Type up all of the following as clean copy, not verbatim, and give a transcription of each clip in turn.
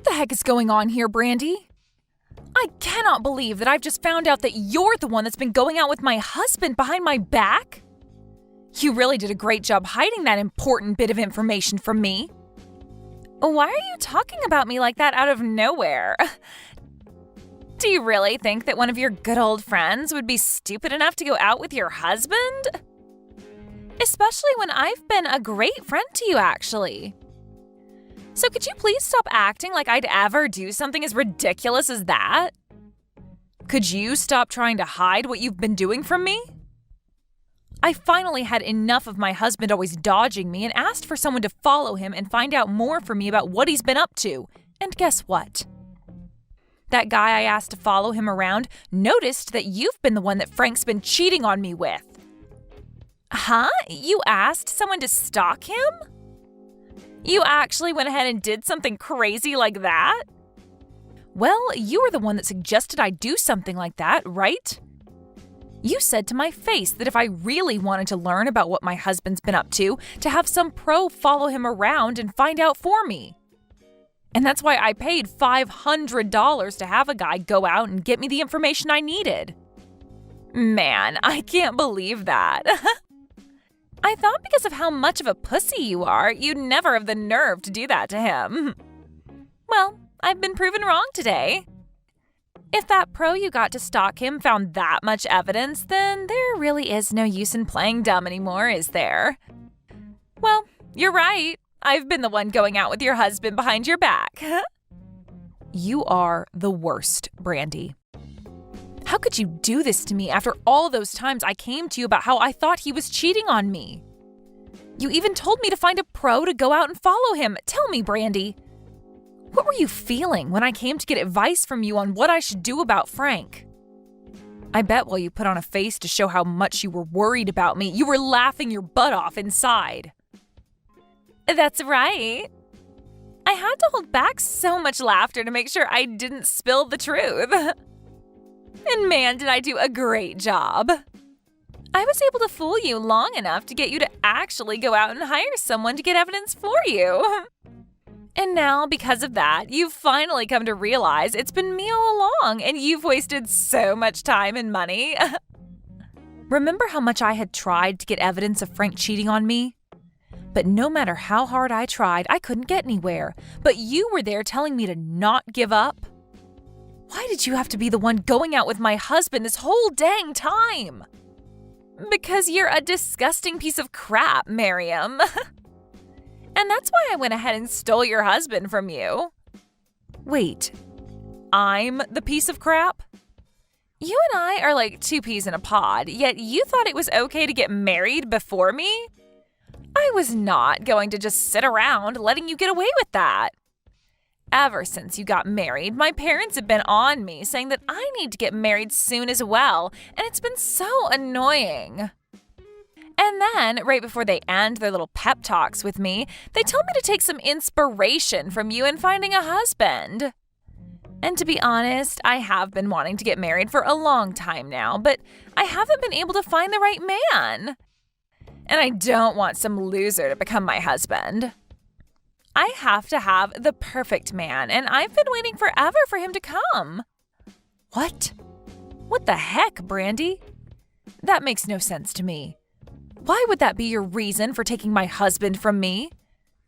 What the heck is going on here, Brandy? I cannot believe that I've just found out that you're the one that's been going out with my husband behind my back. You really did a great job hiding that important bit of information from me. Why are you talking about me like that out of nowhere? Do you really think that one of your good old friends would be stupid enough to go out with your husband? Especially when I've been a great friend to you, actually. So could you please stop acting like I'd ever do something as ridiculous as that? Could you stop trying to hide what you've been doing from me? I finally had enough of my husband always dodging me and asked for someone to follow him and find out more from me about what he's been up to. And guess what? That guy I asked to follow him around noticed that you've been the one that Frank's been cheating on me with. Huh? You asked someone to stalk him? You actually went ahead and did something crazy like that? Well, you were the one that suggested I do something like that, right? You said to my face that if I really wanted to learn about what my husband's been up to have some pro follow him around and find out for me. And that's why I paid $500 to have a guy go out and get me the information I needed. Man, I can't believe that. I thought because of how much of a pussy you are, you'd never have the nerve to do that to him. Well, I've been proven wrong today. If that pro you got to stalk him found that much evidence, then there really is no use in playing dumb anymore, is there? Well, you're right. I've been the one going out with your husband behind your back. You are the worst, Brandy. How could you do this to me after all those times I came to you about how I thought he was cheating on me? You even told me to find a pro to go out and follow him. Tell me, Brandy, what were you feeling when I came to get advice from you on what I should do about Frank? I bet while you put on a face to show how much you were worried about me, you were laughing your butt off inside. That's right. I had to hold back so much laughter to make sure I didn't spill the truth. And man, did I do a great job. I was able to fool you long enough to get you to actually go out and hire someone to get evidence for you. And now, because of that, you've finally come to realize it's been me all along and you've wasted so much time and money. Remember how much I had tried to get evidence of Frank cheating on me? But no matter how hard I tried, I couldn't get anywhere. But you were there telling me to not give up. Why did you have to be the one going out with my husband this whole dang time? Because you're a disgusting piece of crap, Miriam. And that's why I went ahead and stole your husband from you. Wait, I'm the piece of crap? You and I are like two peas in a pod, yet you thought it was okay to get married before me? I was not going to just sit around letting you get away with that. Ever since you got married, my parents have been on me saying that I need to get married soon as well, and it's been so annoying. And then, right before they end their little pep talks with me, they tell me to take some inspiration from you in finding a husband. And to be honest, I have been wanting to get married for a long time now, but I haven't been able to find the right man. And I don't want some loser to become my husband. I have to have the perfect man, and I've been waiting forever for him to come. What? What the heck, Brandy? That makes no sense to me. Why would that be your reason for taking my husband from me?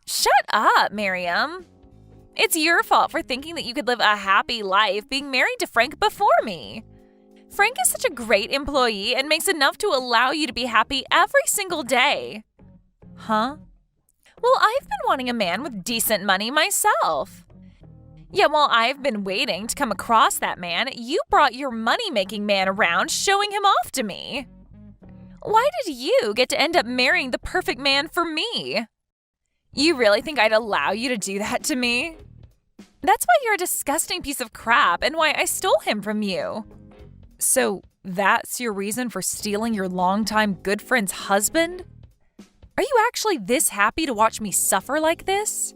Shut up, Miriam. It's your fault for thinking that you could live a happy life being married to Frank before me. Frank is such a great employee and makes enough to allow you to be happy every single day. Huh? Well, I've been wanting a man with decent money myself. Yet while I've been waiting to come across that man, you brought your money-making man around showing him off to me. Why did you get to end up marrying the perfect man for me? You really think I'd allow you to do that to me? That's why you're a disgusting piece of crap and why I stole him from you. So that's your reason for stealing your longtime good friend's husband? Are you actually this happy to watch me suffer like this?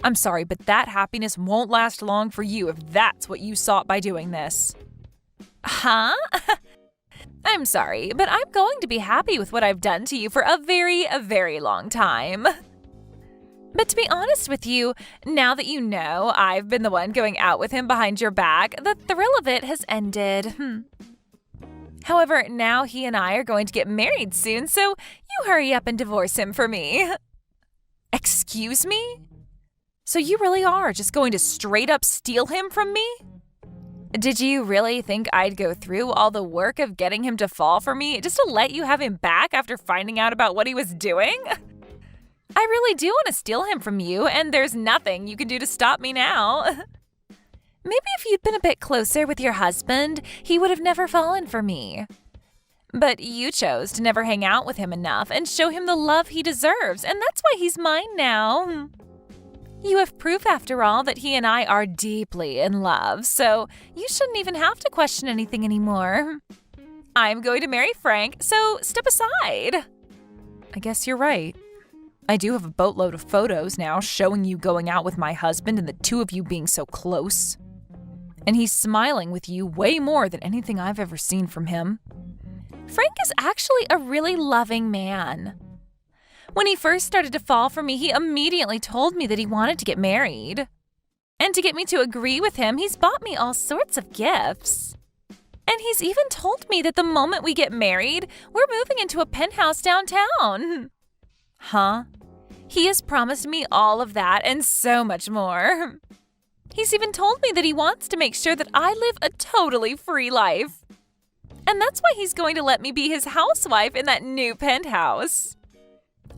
I'm sorry, but that happiness won't last long for you if that's what you sought by doing this. Huh? I'm sorry, but I'm going to be happy with what I've done to you for a very long time. But to be honest with you, now that you know I've been the one going out with him behind your back, the thrill of it has ended. However, now he and I are going to get married soon, so you hurry up and divorce him for me. Excuse me? So you really are just going to straight up steal him from me? Did you really think I'd go through all the work of getting him to fall for me just to let you have him back after finding out about what he was doing? I really do want to steal him from you, and there's nothing you can do to stop me now. Maybe if you'd been a bit closer with your husband, he would have never fallen for me. But you chose to never hang out with him enough and show him the love he deserves, and that's why he's mine now. You have proof, after all, that he and I are deeply in love, so you shouldn't even have to question anything anymore. I'm going to marry Frank, so step aside. I guess you're right. I do have a boatload of photos now showing you going out with my husband and the two of you being so close. And he's smiling with you way more than anything I've ever seen from him. Frank is actually a really loving man. When he first started to fall for me, he immediately told me that he wanted to get married. And to get me to agree with him, he's bought me all sorts of gifts. And he's even told me that the moment we get married, we're moving into a penthouse downtown. Huh? He has promised me all of that and so much more. He's even told me that he wants to make sure that I live a totally free life. And that's why he's going to let me be his housewife in that new penthouse.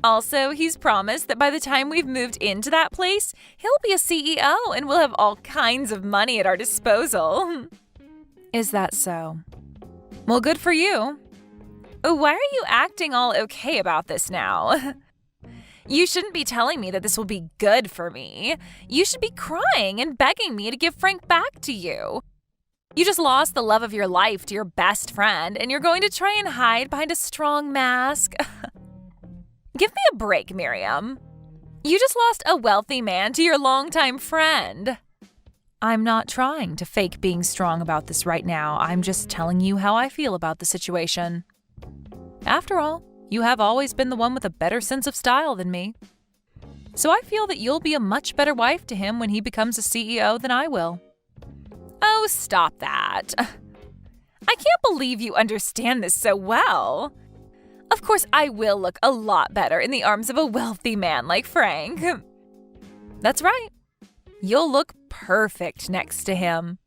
Also, he's promised that by the time we've moved into that place, he'll be a CEO and we'll have all kinds of money at our disposal. Is that so? Well, good for you. Why are you acting all okay about this now? You shouldn't be telling me that this will be good for me. You should be crying and begging me to give Frank back to you. You just lost the love of your life to your best friend, and you're going to try and hide behind a strong mask. Give me a break, Miriam. You just lost a wealthy man to your longtime friend. I'm not trying to fake being strong about this right now. I'm just telling you how I feel about the situation. After all, you have always been the one with a better sense of style than me. So I feel that you'll be a much better wife to him when he becomes a CEO than I will. Oh, stop that. I can't believe you understand this so well. Of course, I will look a lot better in the arms of a wealthy man like Frank. That's right. You'll look perfect next to him.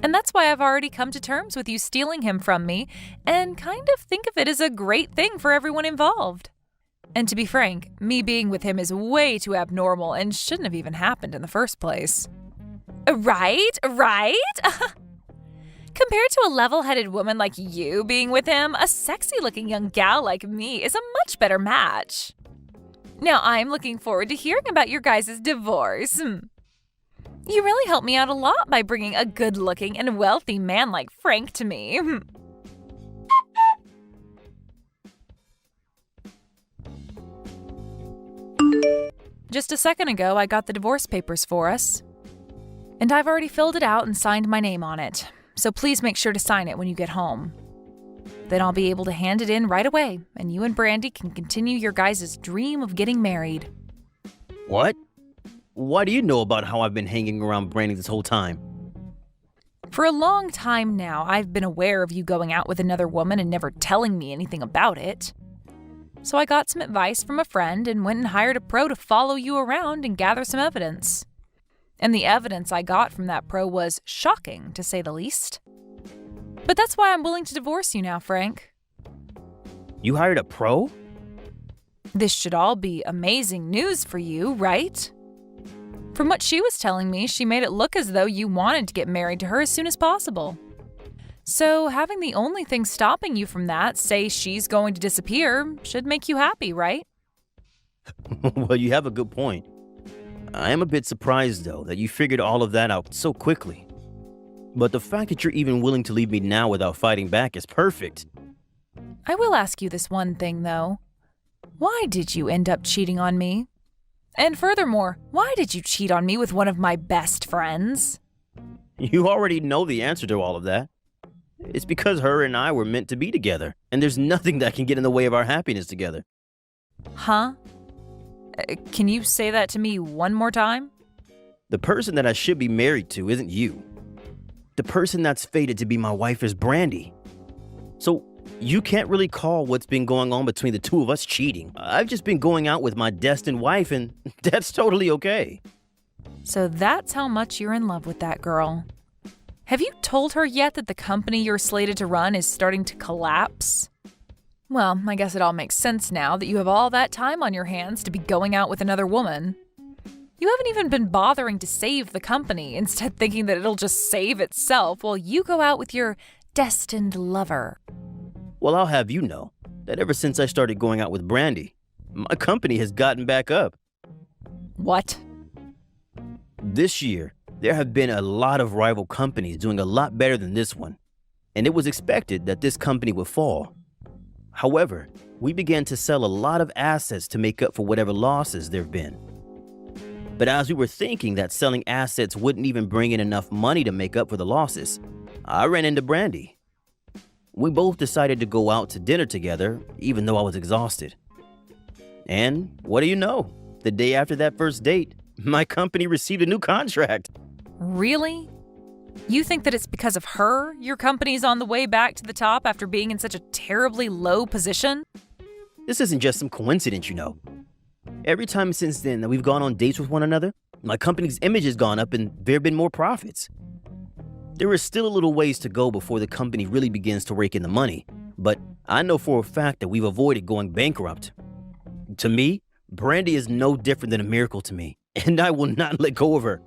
And that's why I've already come to terms with you stealing him from me and kind of think of it as a great thing for everyone involved. And to be frank, me being with him is way too abnormal and shouldn't have even happened in the first place. Right? Compared to a level-headed woman like you being with him, a sexy-looking young gal like me is a much better match. Now I'm looking forward to hearing about your guys' divorce. You really helped me out a lot by bringing a good-looking and wealthy man like Frank to me. Just a second ago, I got the divorce papers for us. And I've already filled it out and signed my name on it. So please make sure to sign it when you get home. Then I'll be able to hand it in right away, and you and Brandy can continue your guys' dream of getting married. What? Why do you know about how I've been hanging around Brandy this whole time? For a long time now, I've been aware of you going out with another woman and never telling me anything about it. So I got some advice from a friend and went and hired a pro to follow you around and gather some evidence. And the evidence I got from that pro was shocking, to say the least. But that's why I'm willing to divorce you now, Frank. You hired a pro? This should all be amazing news for you, right? From what she was telling me, she made it look as though you wanted to get married to her as soon as possible. So having the only thing stopping you from that say she's going to disappear should make you happy, right? Well, you have a good point. I am a bit surprised, though, that you figured all of that out so quickly. But the fact that you're even willing to leave me now without fighting back is perfect. I will ask you this one thing, though. Why did you end up cheating on me? And furthermore, why did you cheat on me with one of my best friends? You already know the answer to all of that. It's because her and I were meant to be together, and there's nothing that can get in the way of our happiness together. Huh? Can you say that to me one more time? The person that I should be married to isn't you. The person that's fated to be my wife is Brandy. So you can't really call what's been going on between the two of us cheating. I've just been going out with my destined wife, and that's totally okay. So that's how much you're in love with that girl. Have you told her yet that the company you're slated to run is starting to collapse? Well, I guess it all makes sense now that you have all that time on your hands to be going out with another woman. You haven't even been bothering to save the company, instead thinking that it'll just save itself while you go out with your destined lover. Well, I'll have you know that ever since I started going out with Brandy, my company has gotten back up. What? This year, there have been a lot of rival companies doing a lot better than this one, and it was expected that this company would fall. However, we began to sell a lot of assets to make up for whatever losses there have been. But as we were thinking that selling assets wouldn't even bring in enough money to make up for the losses, I ran into Brandy. We both decided to go out to dinner together, even though I was exhausted. And what do you know? The day after that first date, my company received a new contract. Really? You think that it's because of her your company's on the way back to the top after being in such a terribly low position? This isn't just some coincidence, you know. Every time since then that we've gone on dates with one another, my company's image has gone up and there have been more profits. There is still a little ways to go before the company really begins to rake in the money, but I know for a fact that we've avoided going bankrupt. To me, Brandy is no different than a miracle to me, and I will not let go of her.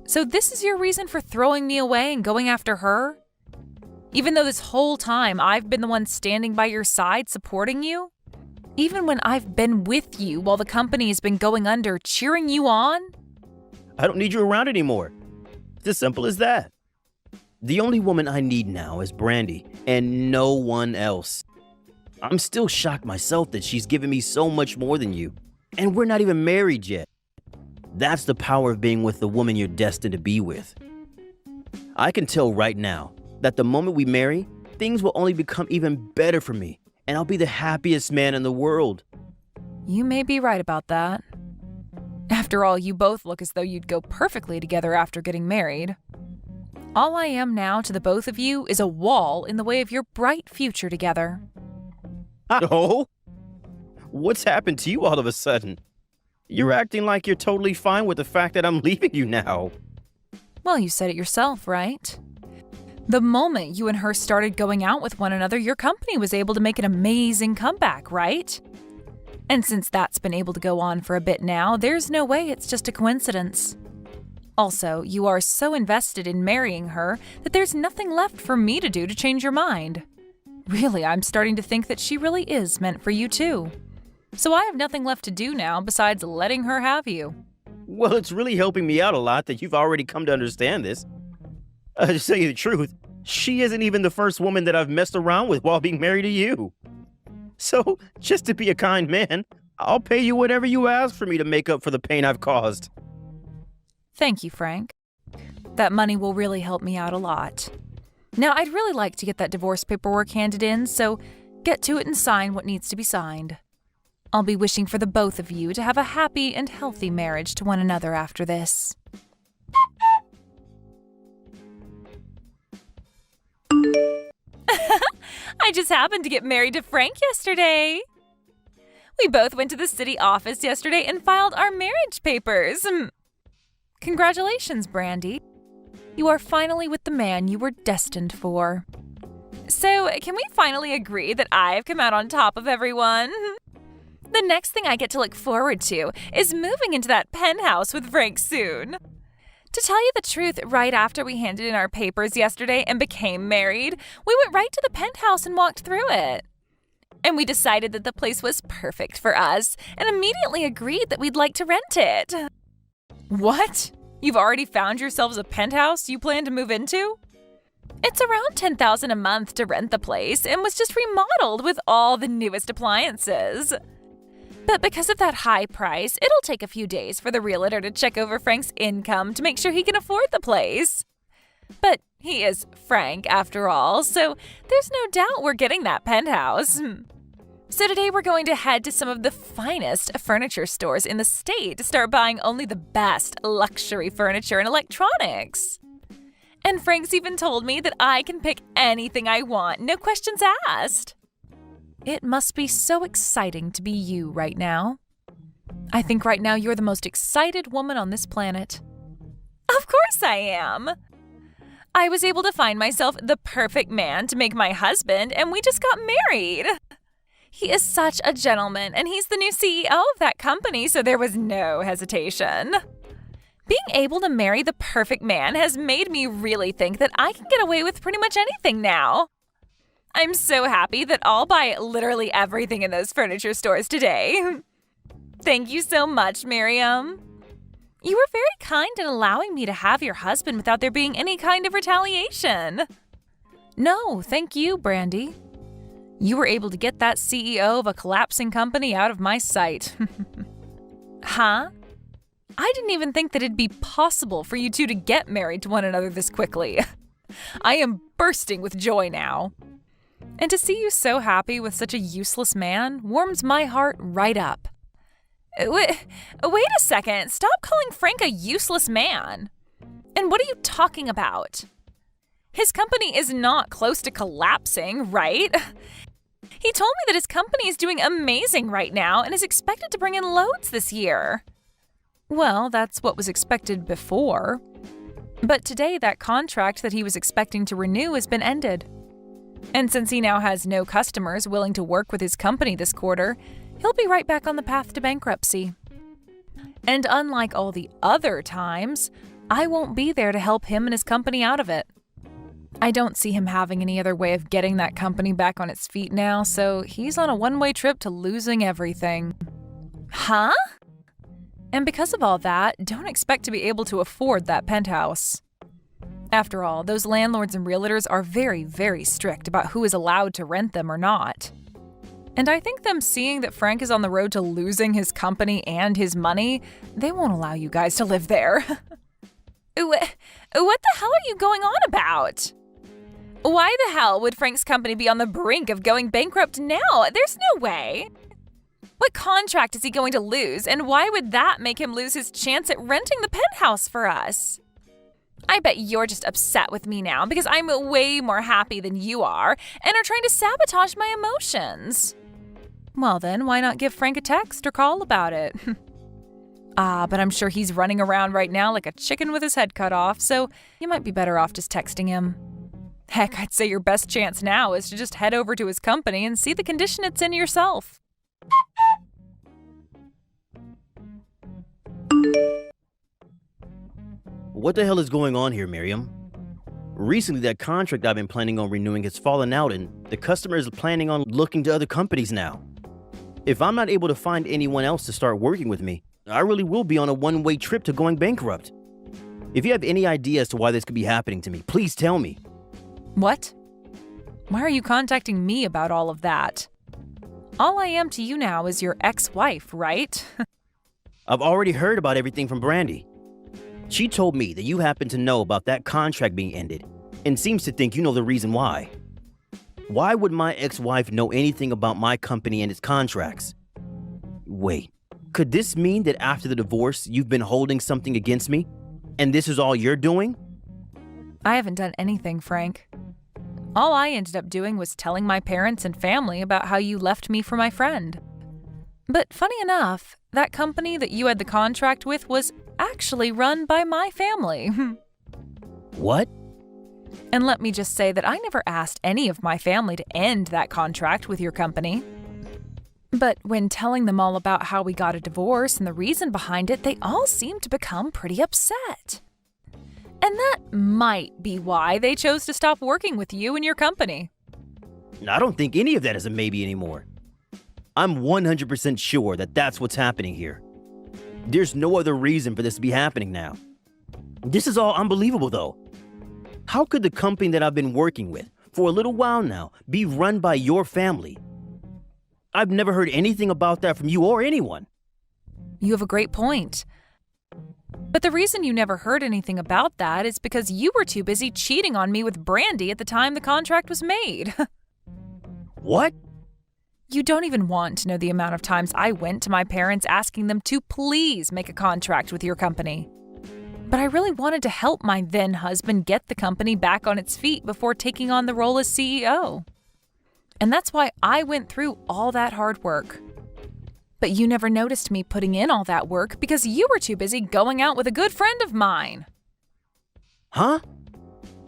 So this is your reason for throwing me away and going after her? Even though this whole time I've been the one standing by your side supporting you? Even when I've been with you while the company has been going under, cheering you on? I don't need you around anymore. It's as simple as that. The only woman I need now is Brandy, and no one else. I'm still shocked myself that she's given me so much more than you, and we're not even married yet. That's the power of being with the woman you're destined to be with. I can tell right now that the moment we marry, things will only become even better for me, and I'll be the happiest man in the world. You may be right about that. After all, you both look as though you'd go perfectly together after getting married. All I am now to the both of you is a wall in the way of your bright future together. Oh? What's happened to you all of a sudden? You're acting like you're totally fine with the fact that I'm leaving you now. Well, you said it yourself, right? The moment you and her started going out with one another, your company was able to make an amazing comeback, right? And since that's been able to go on for a bit now, there's no way it's just a coincidence. Also, you are so invested in marrying her that there's nothing left for me to do to change your mind. Really, I'm starting to think that she really is meant for you too. So I have nothing left to do now besides letting her have you. Well, it's really helping me out a lot that you've already come to understand this. To tell you the truth, she isn't even the first woman that I've messed around with while being married to you. So, just to be a kind man, I'll pay you whatever you ask for me to make up for the pain I've caused. Thank you, Frank. That money will really help me out a lot. Now, I'd really like to get that divorce paperwork handed in, so get to it and sign what needs to be signed. I'll be wishing for the both of you to have a happy and healthy marriage to one another after this. I just happened to get married to Frank yesterday. We both went to the city office yesterday and filed our marriage papers. Congratulations, Brandy. You are finally with the man you were destined for. So, can we finally agree that I've come out on top of everyone? The next thing I get to look forward to is moving into that penthouse with Frank soon. To tell you the truth, right after we handed in our papers yesterday and became married, we went right to the penthouse and walked through it. And we decided that the place was perfect for us and immediately agreed that we'd like to rent it. What? You've already found yourselves a penthouse you plan to move into? It's around $10,000 a month to rent the place and was just remodeled with all the newest appliances. But because of that high price, it'll take a few days for the realtor to check over Frank's income to make sure he can afford the place. But he is Frank, after all, so there's no doubt we're getting that penthouse. So today we're going to head to some of the finest furniture stores in the state to start buying only the best luxury furniture and electronics. And Frank's even told me that I can pick anything I want, no questions asked. It must be so exciting to be you right now. I think right now you're the most excited woman on this planet. Of course I am. I was able to find myself the perfect man to make my husband, and we just got married. He is such a gentleman, and he's the new CEO of that company, so there was no hesitation. Being able to marry the perfect man has made me really think that I can get away with pretty much anything now. I'm so happy that I'll buy literally everything in those furniture stores today. Thank you so much, Miriam. You were very kind in allowing me to have your husband without there being any kind of retaliation. No, thank you, Brandy. You were able to get that CEO of a collapsing company out of my sight. Huh? I didn't even think that it'd be possible for you two to get married to one another this quickly. I am bursting with joy now. And to see you so happy with such a useless man warms my heart right up. Wait a second. Stop calling Frank a useless man. And what are you talking about? His company is not close to collapsing, right? He told me that his company is doing amazing right now and is expected to bring in loads this year. Well, that's what was expected before. But today, that contract that he was expecting to renew has been ended. And since he now has no customers willing to work with his company this quarter, he'll be right back on the path to bankruptcy. And unlike all the other times, I won't be there to help him and his company out of it. I don't see him having any other way of getting that company back on its feet now, so he's on a one-way trip to losing everything. Huh? And because of all that, don't expect to be able to afford that penthouse. After all, those landlords and realtors are very, very strict about who is allowed to rent them or not. And I think them seeing that Frank is on the road to losing his company and his money, they won't allow you guys to live there. What the hell are you going on about? Why the hell would Frank's company be on the brink of going bankrupt now? There's no way. What contract is he going to lose, and why would that make him lose his chance at renting the penthouse for us? I bet you're just upset with me now because I'm way more happy than you are and are trying to sabotage my emotions. Well then, why not give Frank a text or call about it? But I'm sure he's running around right now like a chicken with his head cut off, so you might be better off just texting him. Heck, I'd say your best chance now is to just head over to his company and see the condition it's in yourself. What the hell is going on here, Miriam? Recently, that contract I've been planning on renewing has fallen out, and the customer is planning on looking to other companies now. If I'm not able to find anyone else to start working with me, I really will be on a one-way trip to going bankrupt. If you have any idea as to why this could be happening to me, please tell me. What? Why are you contacting me about all of that? All I am to you now is your ex-wife, right? I've already heard about everything from Brandy. She told me that you happen to know about that contract being ended and seems to think you know the reason why. Why would my ex-wife know anything about my company and its contracts? Wait, could this mean that after the divorce, you've been holding something against me? And this is all you're doing? I haven't done anything, Frank. All I ended up doing was telling my parents and family about how you left me for my friend. But funny enough, that company that you had the contract with was actually run by my family. What? And let me just say that I never asked any of my family to end that contract with your company. But when telling them all about how we got a divorce and the reason behind it, they all seemed to become pretty upset. And that might be why they chose to stop working with you and your company. I don't think any of that is a maybe anymore. I'm 100% sure that that's what's happening here. There's no other reason for this to be happening now. This is all unbelievable, though. How could the company that I've been working with for a little while now be run by your family? I've never heard anything about that from you or anyone. You have a great point. But the reason you never heard anything about that is because you were too busy cheating on me with Brandy at the time the contract was made. What? You don't even want to know the amount of times I went to my parents asking them to please make a contract with your company. But I really wanted to help my then husband get the company back on its feet before taking on the role as CEO. And that's why I went through all that hard work. But you never noticed me putting in all that work because you were too busy going out with a good friend of mine. Huh?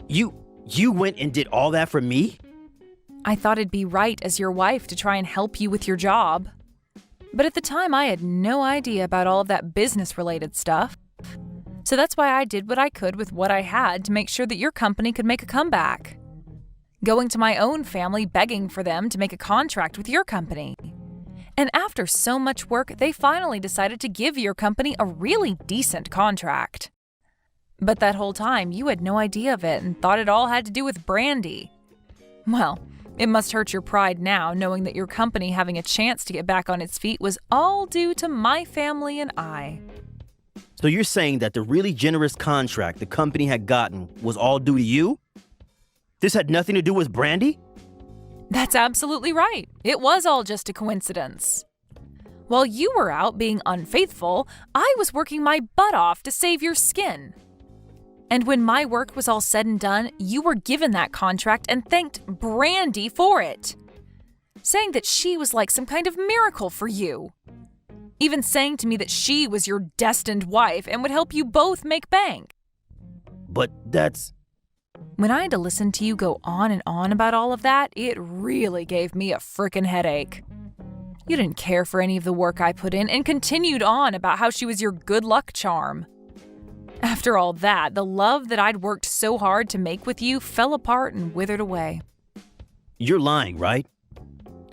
You went and did all that for me? I thought it'd be right as your wife to try and help you with your job. But at the time, I had no idea about all of that business-related stuff. So that's why I did what I could with what I had to make sure that your company could make a comeback. Going to my own family begging for them to make a contract with your company. And after so much work, they finally decided to give your company a really decent contract. But that whole time, you had no idea of it and thought it all had to do with Brandy. Well, it must hurt your pride now knowing that your company having a chance to get back on its feet was all due to my family and I. So you're saying that the really generous contract the company had gotten was all due to you? This had nothing to do with Brandy? That's absolutely right. It was all just a coincidence. While you were out being unfaithful, I was working my butt off to save your skin. And when my work was all said and done, you were given that contract and thanked Brandy for it, saying that she was like some kind of miracle for you. Even saying to me that she was your destined wife and would help you both make bank. But that's... When I had to listen to you go on and on about all of that, it really gave me a frickin' headache. You didn't care for any of the work I put in and continued on about how she was your good luck charm. After all that, the love that I'd worked so hard to make with you fell apart and withered away. You're lying, right?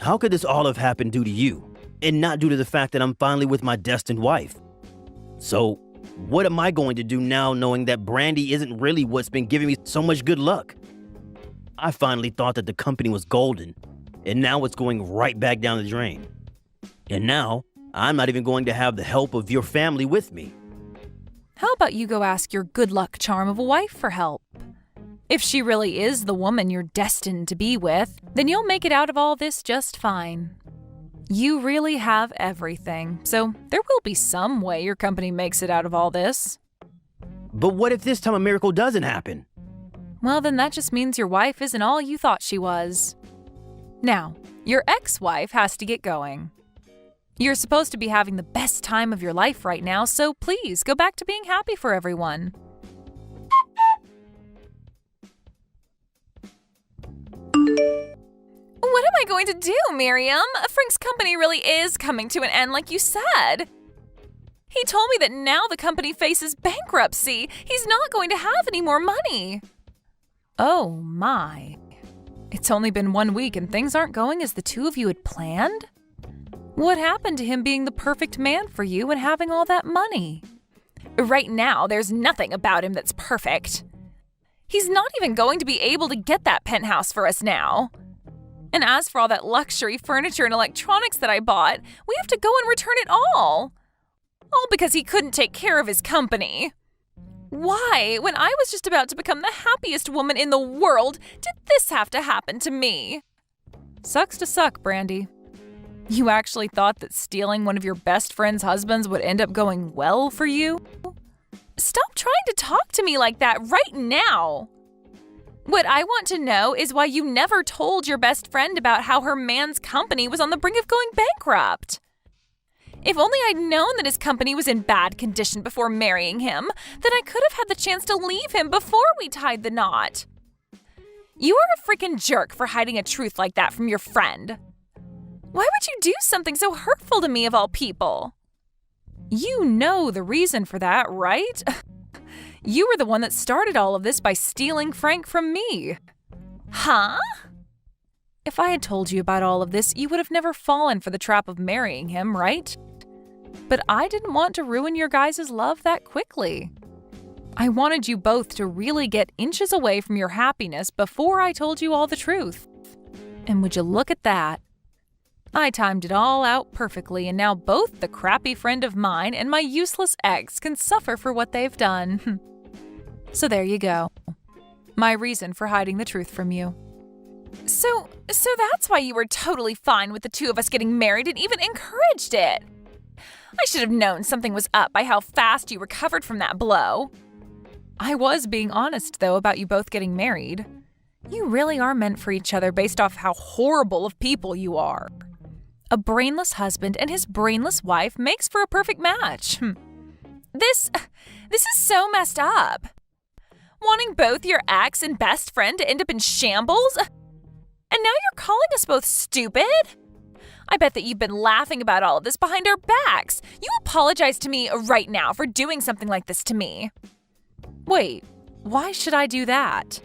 How could this all have happened due to you, and not due to the fact that I'm finally with my destined wife? So, what am I going to do now knowing that Brandy isn't really what's been giving me so much good luck? I finally thought that the company was golden, and now it's going right back down the drain. And now, I'm not even going to have the help of your family with me. How about you go ask your good luck charm of a wife for help? If she really is the woman you're destined to be with, then you'll make it out of all this just fine. You really have everything, so there will be some way your company makes it out of all this. But what if this time a miracle doesn't happen? Well, then that just means your wife isn't all you thought she was. Now, your ex-wife has to get going. You're supposed to be having the best time of your life right now, so please go back to being happy for everyone. What am I going to do, Miriam? Frank's company really is coming to an end like you said. He told me that now the company faces bankruptcy. He's not going to have any more money. Oh my. It's only been 1 week and things aren't going as the two of you had planned? What happened to him being the perfect man for you and having all that money? Right now, there's nothing about him that's perfect. He's not even going to be able to get that penthouse for us now. And as for all that luxury furniture and electronics that I bought, we have to go and return it all. All because he couldn't take care of his company. Why, when I was just about to become the happiest woman in the world, did this have to happen to me? Sucks to suck, Brandy. You actually thought that stealing one of your best friend's husbands would end up going well for you? Stop trying to talk to me like that right now. What I want to know is why you never told your best friend about how her man's company was on the brink of going bankrupt. If only I'd known that his company was in bad condition before marrying him, then I could have had the chance to leave him before we tied the knot. You are a freaking jerk for hiding a truth like that from your friend. Why would you do something so hurtful to me of all people? You know the reason for that, right? You were the one that started all of this by stealing Frank from me. Huh? If I had told you about all of this, you would have never fallen for the trap of marrying him, right? But I didn't want to ruin your guys' love that quickly. I wanted you both to really get inches away from your happiness before I told you all the truth. And would you look at that? I timed it all out perfectly, and now both the crappy friend of mine and my useless ex can suffer for what they've done. So there you go. My reason for hiding the truth from you. So that's why you were totally fine with the two of us getting married and even encouraged it. I should have known something was up by how fast you recovered from that blow. I was being honest, though, about you both getting married. You really are meant for each other based off how horrible of people you are. A brainless husband and his brainless wife makes for a perfect match. This is so messed up. Wanting both your ex and best friend to end up in shambles? And now you're calling us both stupid? I bet that you've been laughing about all of this behind our backs. You apologize to me right now for doing something like this to me. Wait, why should I do that?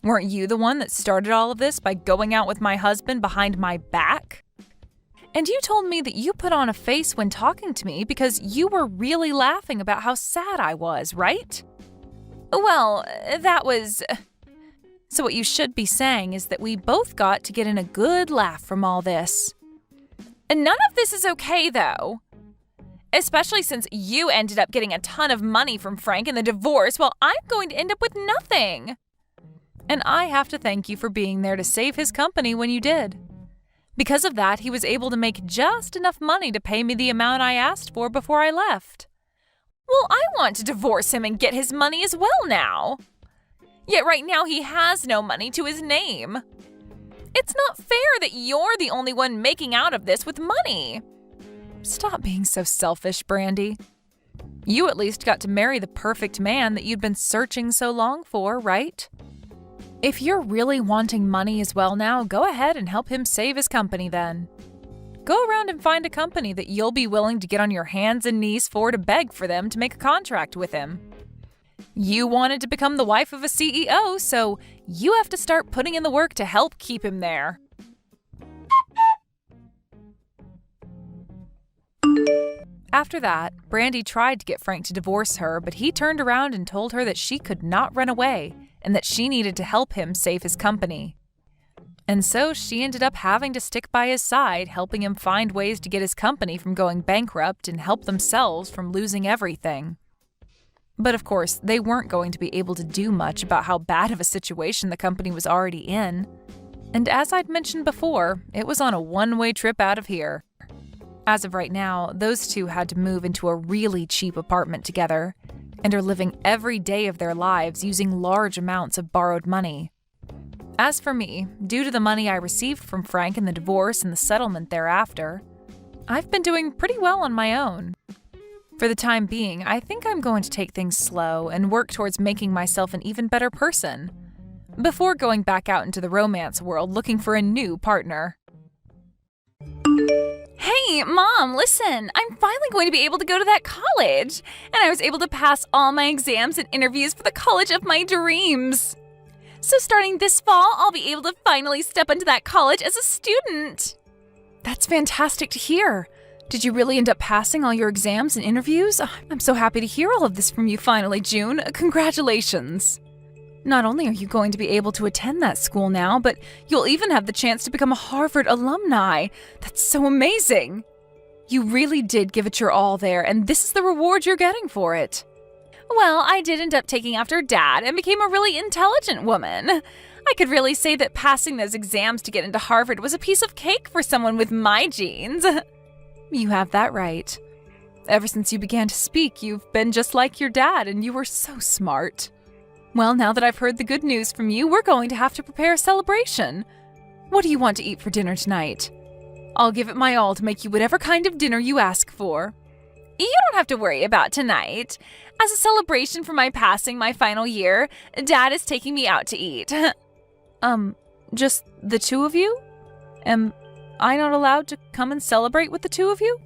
Weren't you the one that started all of this by going out with my husband behind my back? And you told me that you put on a face when talking to me because you were really laughing about how sad I was, right? Well, that was... So what you should be saying is that we both got to get in a good laugh from all this. And none of this is okay, though. Especially since you ended up getting a ton of money from Frank in the divorce while I'm going to end up with nothing. And I have to thank you for being there to save his company when you did. Because of that, he was able to make just enough money to pay me the amount I asked for before I left. Well, I want to divorce him and get his money as well now. Yet right now he has no money to his name. It's not fair that you're the only one making out of this with money. Stop being so selfish, Brandy. You at least got to marry the perfect man that you'd been searching so long for, right? If you're really wanting money as well now, go ahead and help him save his company then. Go around and find a company that you'll be willing to get on your hands and knees for to beg for them to make a contract with him. You wanted to become the wife of a CEO, so you have to start putting in the work to help keep him there. After that, Brandy tried to get Frank to divorce her, but he turned around and told her that she could not run away and that she needed to help him save his company. And so she ended up having to stick by his side, helping him find ways to get his company from going bankrupt and help themselves from losing everything. But of course, they weren't going to be able to do much about how bad of a situation the company was already in. And as I'd mentioned before, it was on a one-way trip out of here. As of right now, those two had to move into a really cheap apartment together and are living every day of their lives using large amounts of borrowed money. As for me, due to the money I received from Frank in the divorce and the settlement thereafter, I've been doing pretty well on my own. For the time being, I think I'm going to take things slow and work towards making myself an even better person, before going back out into the romance world looking for a new partner. Hey, Mom, listen, I'm finally going to be able to go to that college, and I was able to pass all my exams and interviews for the college of my dreams. So starting this fall, I'll be able to finally step into that college as a student. That's fantastic to hear. Did you really end up passing all your exams and interviews? I'm so happy to hear all of this from you finally, June. Congratulations. Not only are you going to be able to attend that school now, but you'll even have the chance to become a Harvard alumni. That's so amazing. You really did give it your all there, and this is the reward you're getting for it. Well, I did end up taking after Dad and became a really intelligent woman. I could really say that passing those exams to get into Harvard was a piece of cake for someone with my genes. You have that right. Ever since you began to speak, you've been just like your dad, and you were so smart. Well, now that I've heard the good news from you, we're going to have to prepare a celebration. What do you want to eat for dinner tonight? I'll give it my all to make you whatever kind of dinner you ask for. You don't have to worry about tonight. As a celebration for my passing my final year, Dad is taking me out to eat. Just the two of you? Am I not allowed to come and celebrate with the two of you?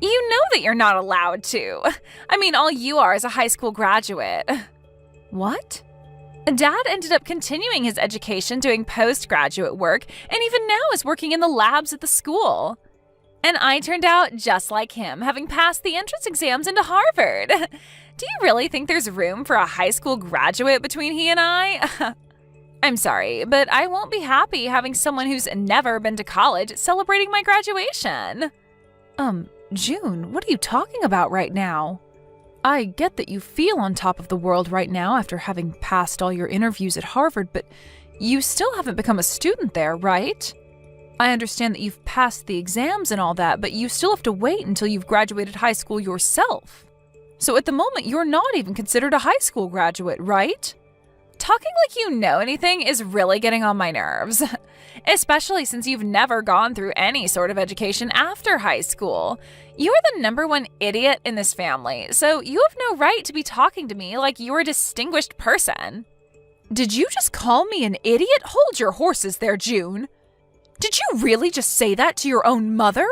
You know that you're not allowed to. I mean, all you are is a high school graduate. What? Dad ended up continuing his education doing postgraduate work and even now is working in the labs at the school. And I turned out just like him, having passed the entrance exams into Harvard. Do you really think there's room for a high school graduate between he and I? I'm sorry, but I won't be happy having someone who's never been to college celebrating my graduation. June, what are you talking about right now? I get that you feel on top of the world right now after having passed all your interviews at Harvard, but You still haven't become a student there, right? I understand that you've passed the exams and all that, but you still have to wait until you've graduated high school yourself. So at the moment, you're not even considered a high school graduate, right? Talking like you know anything is really getting on my nerves, especially since you've never gone through any sort of education after high school. You're the #1 idiot in this family, so you have no right to be talking to me like you're a distinguished person. Did you just call me an idiot? Hold your horses there, June. Did you really just say that to your own mother?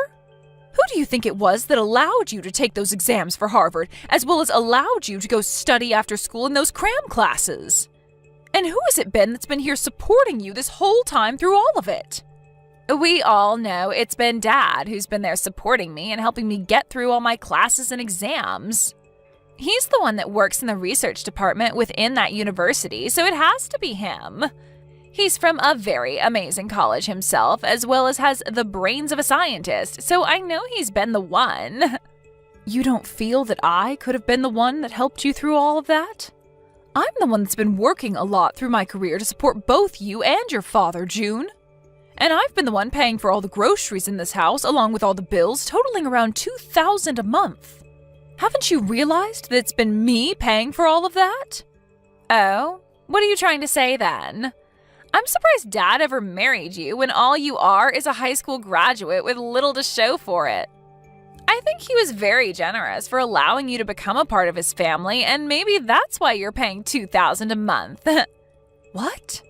Who do you think it was that allowed you to take those exams for Harvard, as well as allowed you to go study after school in those cram classes? And who has it been that's been here supporting you this whole time through all of it? We all know it's been Dad who's been there supporting me and helping me get through all my classes and exams. He's the one that works in the research department within that university, so it has to be him. He's from a very amazing college himself, as well as has the brains of a scientist, so I know he's been the one. You don't feel that I could have been the one that helped you through all of that? I'm the one that's been working a lot through my career to support both you and your father, June. And I've been the one paying for all the groceries in this house, along with all the bills, totaling around $2,000 a month. Haven't you realized that it's been me paying for all of that? Oh, what are you trying to say then? I'm surprised Dad ever married you when all you are is a high school graduate with little to show for it. I think he was very generous for allowing you to become a part of his family, and maybe that's why you're paying $2,000 a month. What?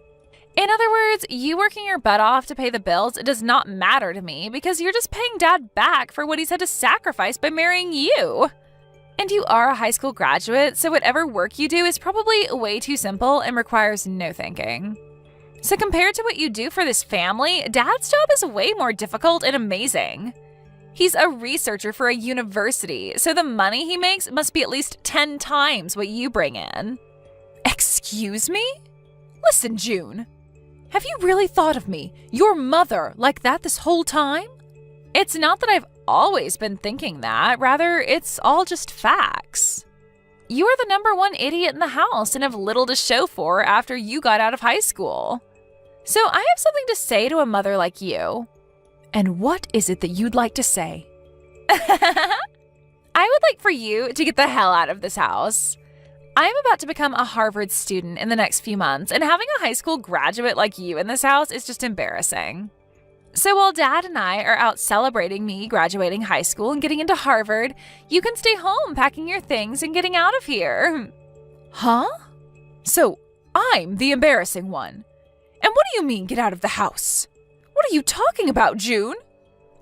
In other words, you working your butt off to pay the bills does not matter to me because you're just paying Dad back for what he's had to sacrifice by marrying you. And you are a high school graduate, so whatever work you do is probably way too simple and requires no thinking. So compared to what you do for this family, Dad's job is way more difficult and amazing. He's a researcher for a university, so the money he makes must be at least 10 times what you bring in. Excuse me? Listen, June. Have you really thought of me, your mother, like that this whole time? It's not that I've always been thinking that. Rather, it's all just facts. You are the #1 idiot in the house and have little to show for after you got out of high school. So I have something to say to a mother like you. And what is it that you'd like to say? I would like for you to get the hell out of this house. I am about to become a Harvard student in the next few months, and having a high school graduate like you in this house is just embarrassing. So while Dad and I are out celebrating me graduating high school and getting into Harvard, you can stay home packing your things and getting out of here. Huh? So I'm the embarrassing one. And what do you mean, get out of the house? What are you talking about, June?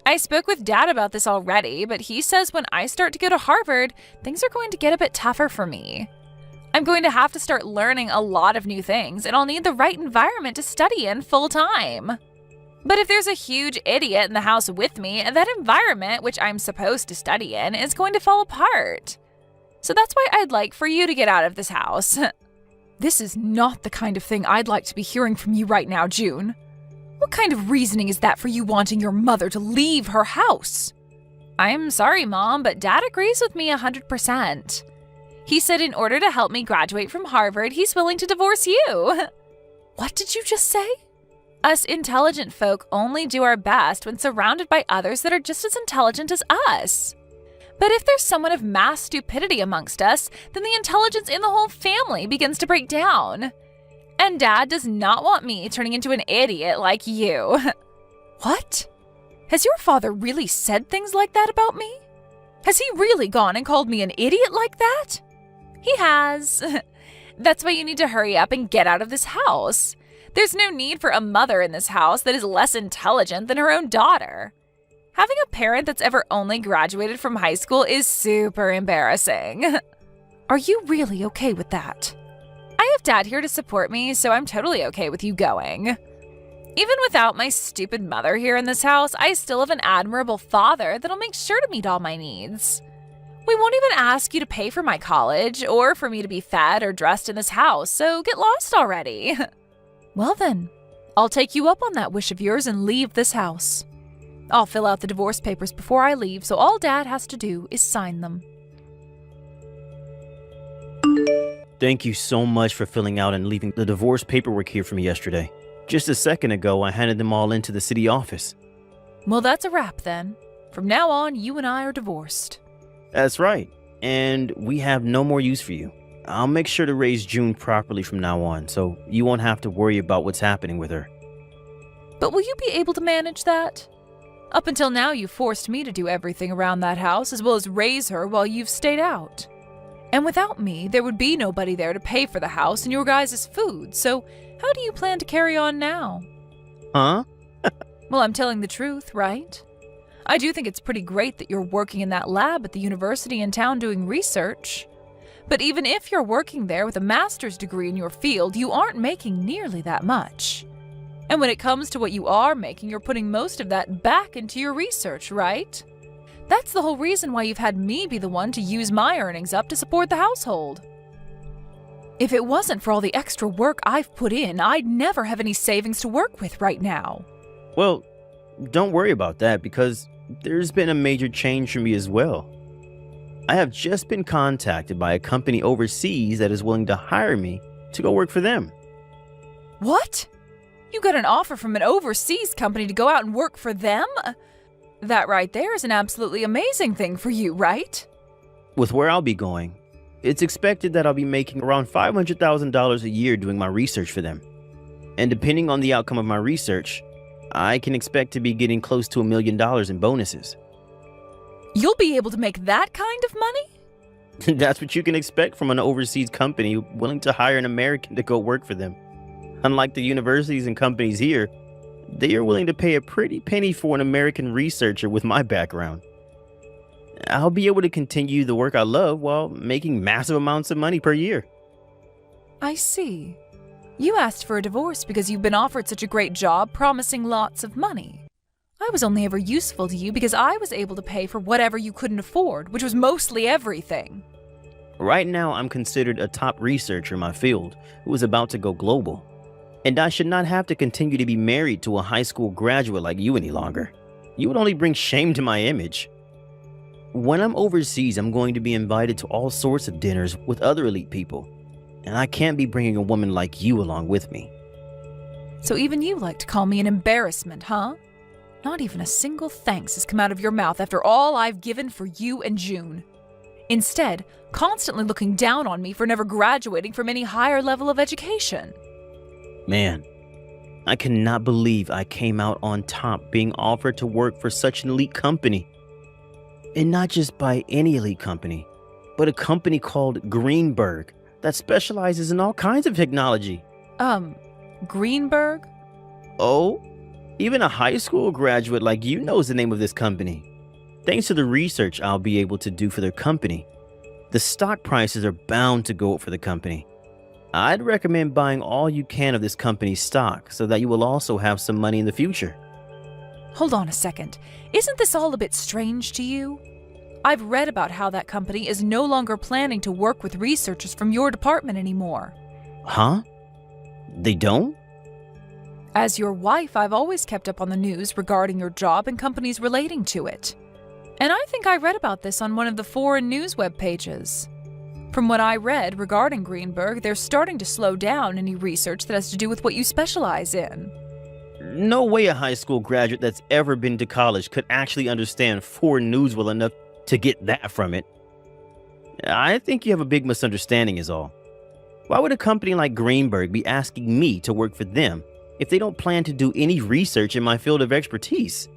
I spoke with Dad about this already, but he says when I start to go to Harvard, things are going to get a bit tougher for me. I'm going to have to start learning a lot of new things, and I'll need the right environment to study in full time. But if there's a huge idiot in the house with me, that environment, which I'm supposed to study in, is going to fall apart. So that's why I'd like for you to get out of this house. This is not the kind of thing I'd like to be hearing from you right now, June. What kind of reasoning is that for you wanting your mother to leave her house? I'm sorry, Mom, but Dad agrees with me 100%. He said in order to help me graduate from Harvard, he's willing to divorce you. What did you just say? Us intelligent folk only do our best when surrounded by others that are just as intelligent as us. But if there's someone of mass stupidity amongst us, then the intelligence in the whole family begins to break down. And Dad does not want me turning into an idiot like you. What? Has your father really said things like that about me? Has he really gone and called me an idiot like that? He has. That's why you need to hurry up and get out of this house. There's no need for a mother in this house that is less intelligent than her own daughter. Having a parent that's ever only graduated from high school is super embarrassing. Are you really okay with that? I have Dad here to support me, so I'm totally okay with you going. Even without my stupid mother here in this house, I still have an admirable father that'll make sure to meet all my needs. We won't even ask you to pay for my college or for me to be fed or dressed in this house, so get lost already. Well then, I'll take you up on that wish of yours and leave this house. I'll fill out the divorce papers before I leave, so all Dad has to do is sign them. Thank you so much for filling out and leaving the divorce paperwork here for me yesterday. Just a second ago, I handed them all into the city office. Well, that's a wrap then. From now on, you and I are divorced. That's right. And we have no more use for you. I'll make sure to raise June properly from now on, so you won't have to worry about what's happening with her. But will you be able to manage that? Up until now, you've forced me to do everything around that house, as well as raise her while you've stayed out. And without me, there would be nobody there to pay for the house and your guys' food, so how do you plan to carry on now? Huh? Well, I'm telling the truth, right? I do think it's pretty great that you're working in that lab at the university in town doing research. But even if you're working there with a master's degree in your field, you aren't making nearly that much. And when it comes to what you are making, you're putting most of that back into your research, right? That's the whole reason why you've had me be the one to use my earnings up to support the household. If it wasn't for all the extra work I've put in, I'd never have any savings to work with right now. Well, don't worry about that because there's been a major change for me as well. I have just been contacted by a company overseas that is willing to hire me to go work for them. What? You got an offer from an overseas company to go out and work for them? That right there is an absolutely amazing thing for you, right? With where I'll be going, it's expected that I'll be making around $500,000 a year doing my research for them. And depending on the outcome of my research, I can expect to be getting close to $1 million in bonuses. You'll be able to make that kind of money? That's what you can expect from an overseas company willing to hire an American to go work for them. Unlike the universities and companies here, they are willing to pay a pretty penny for an American researcher with my background. I'll be able to continue the work I love while making massive amounts of money per year. I see. You asked for a divorce because you've been offered such a great job promising lots of money. I was only ever useful to you because I was able to pay for whatever you couldn't afford, which was mostly everything. Right now, I'm considered a top researcher in my field who is about to go global. And I should not have to continue to be married to a high school graduate like you any longer. You would only bring shame to my image. When I'm overseas, I'm going to be invited to all sorts of dinners with other elite people. And I can't be bringing a woman like you along with me. So even you like to call me an embarrassment, huh? Not even a single thanks has come out of your mouth after all I've given for you and June. Instead, constantly looking down on me for never graduating from any higher level of education. Man, I cannot believe I came out on top being offered to work for such an elite company. And not just by any elite company, but a company called Greenberg that specializes in all kinds of technology. Greenberg? Oh, even a high school graduate like you knows the name of this company. Thanks to the research I'll be able to do for their company, the stock prices are bound to go up for the company. I'd recommend buying all you can of this company's stock so that you will also have some money in the future. Hold on a second. Isn't this all a bit strange to you? I've read about how that company is no longer planning to work with researchers from your department anymore. Huh? They don't? As your wife, I've always kept up on the news regarding your job and companies relating to it. And I think I read about this on one of the foreign news web pages. From what I read regarding Greenberg, they're starting to slow down any research that has to do with what you specialize in. No way a high school graduate that's ever been to college could actually understand foreign news well enough to get that from it. I think you have a big misunderstanding is all. Why would a company like Greenberg be asking me to work for them if they don't plan to do any research in my field of expertise?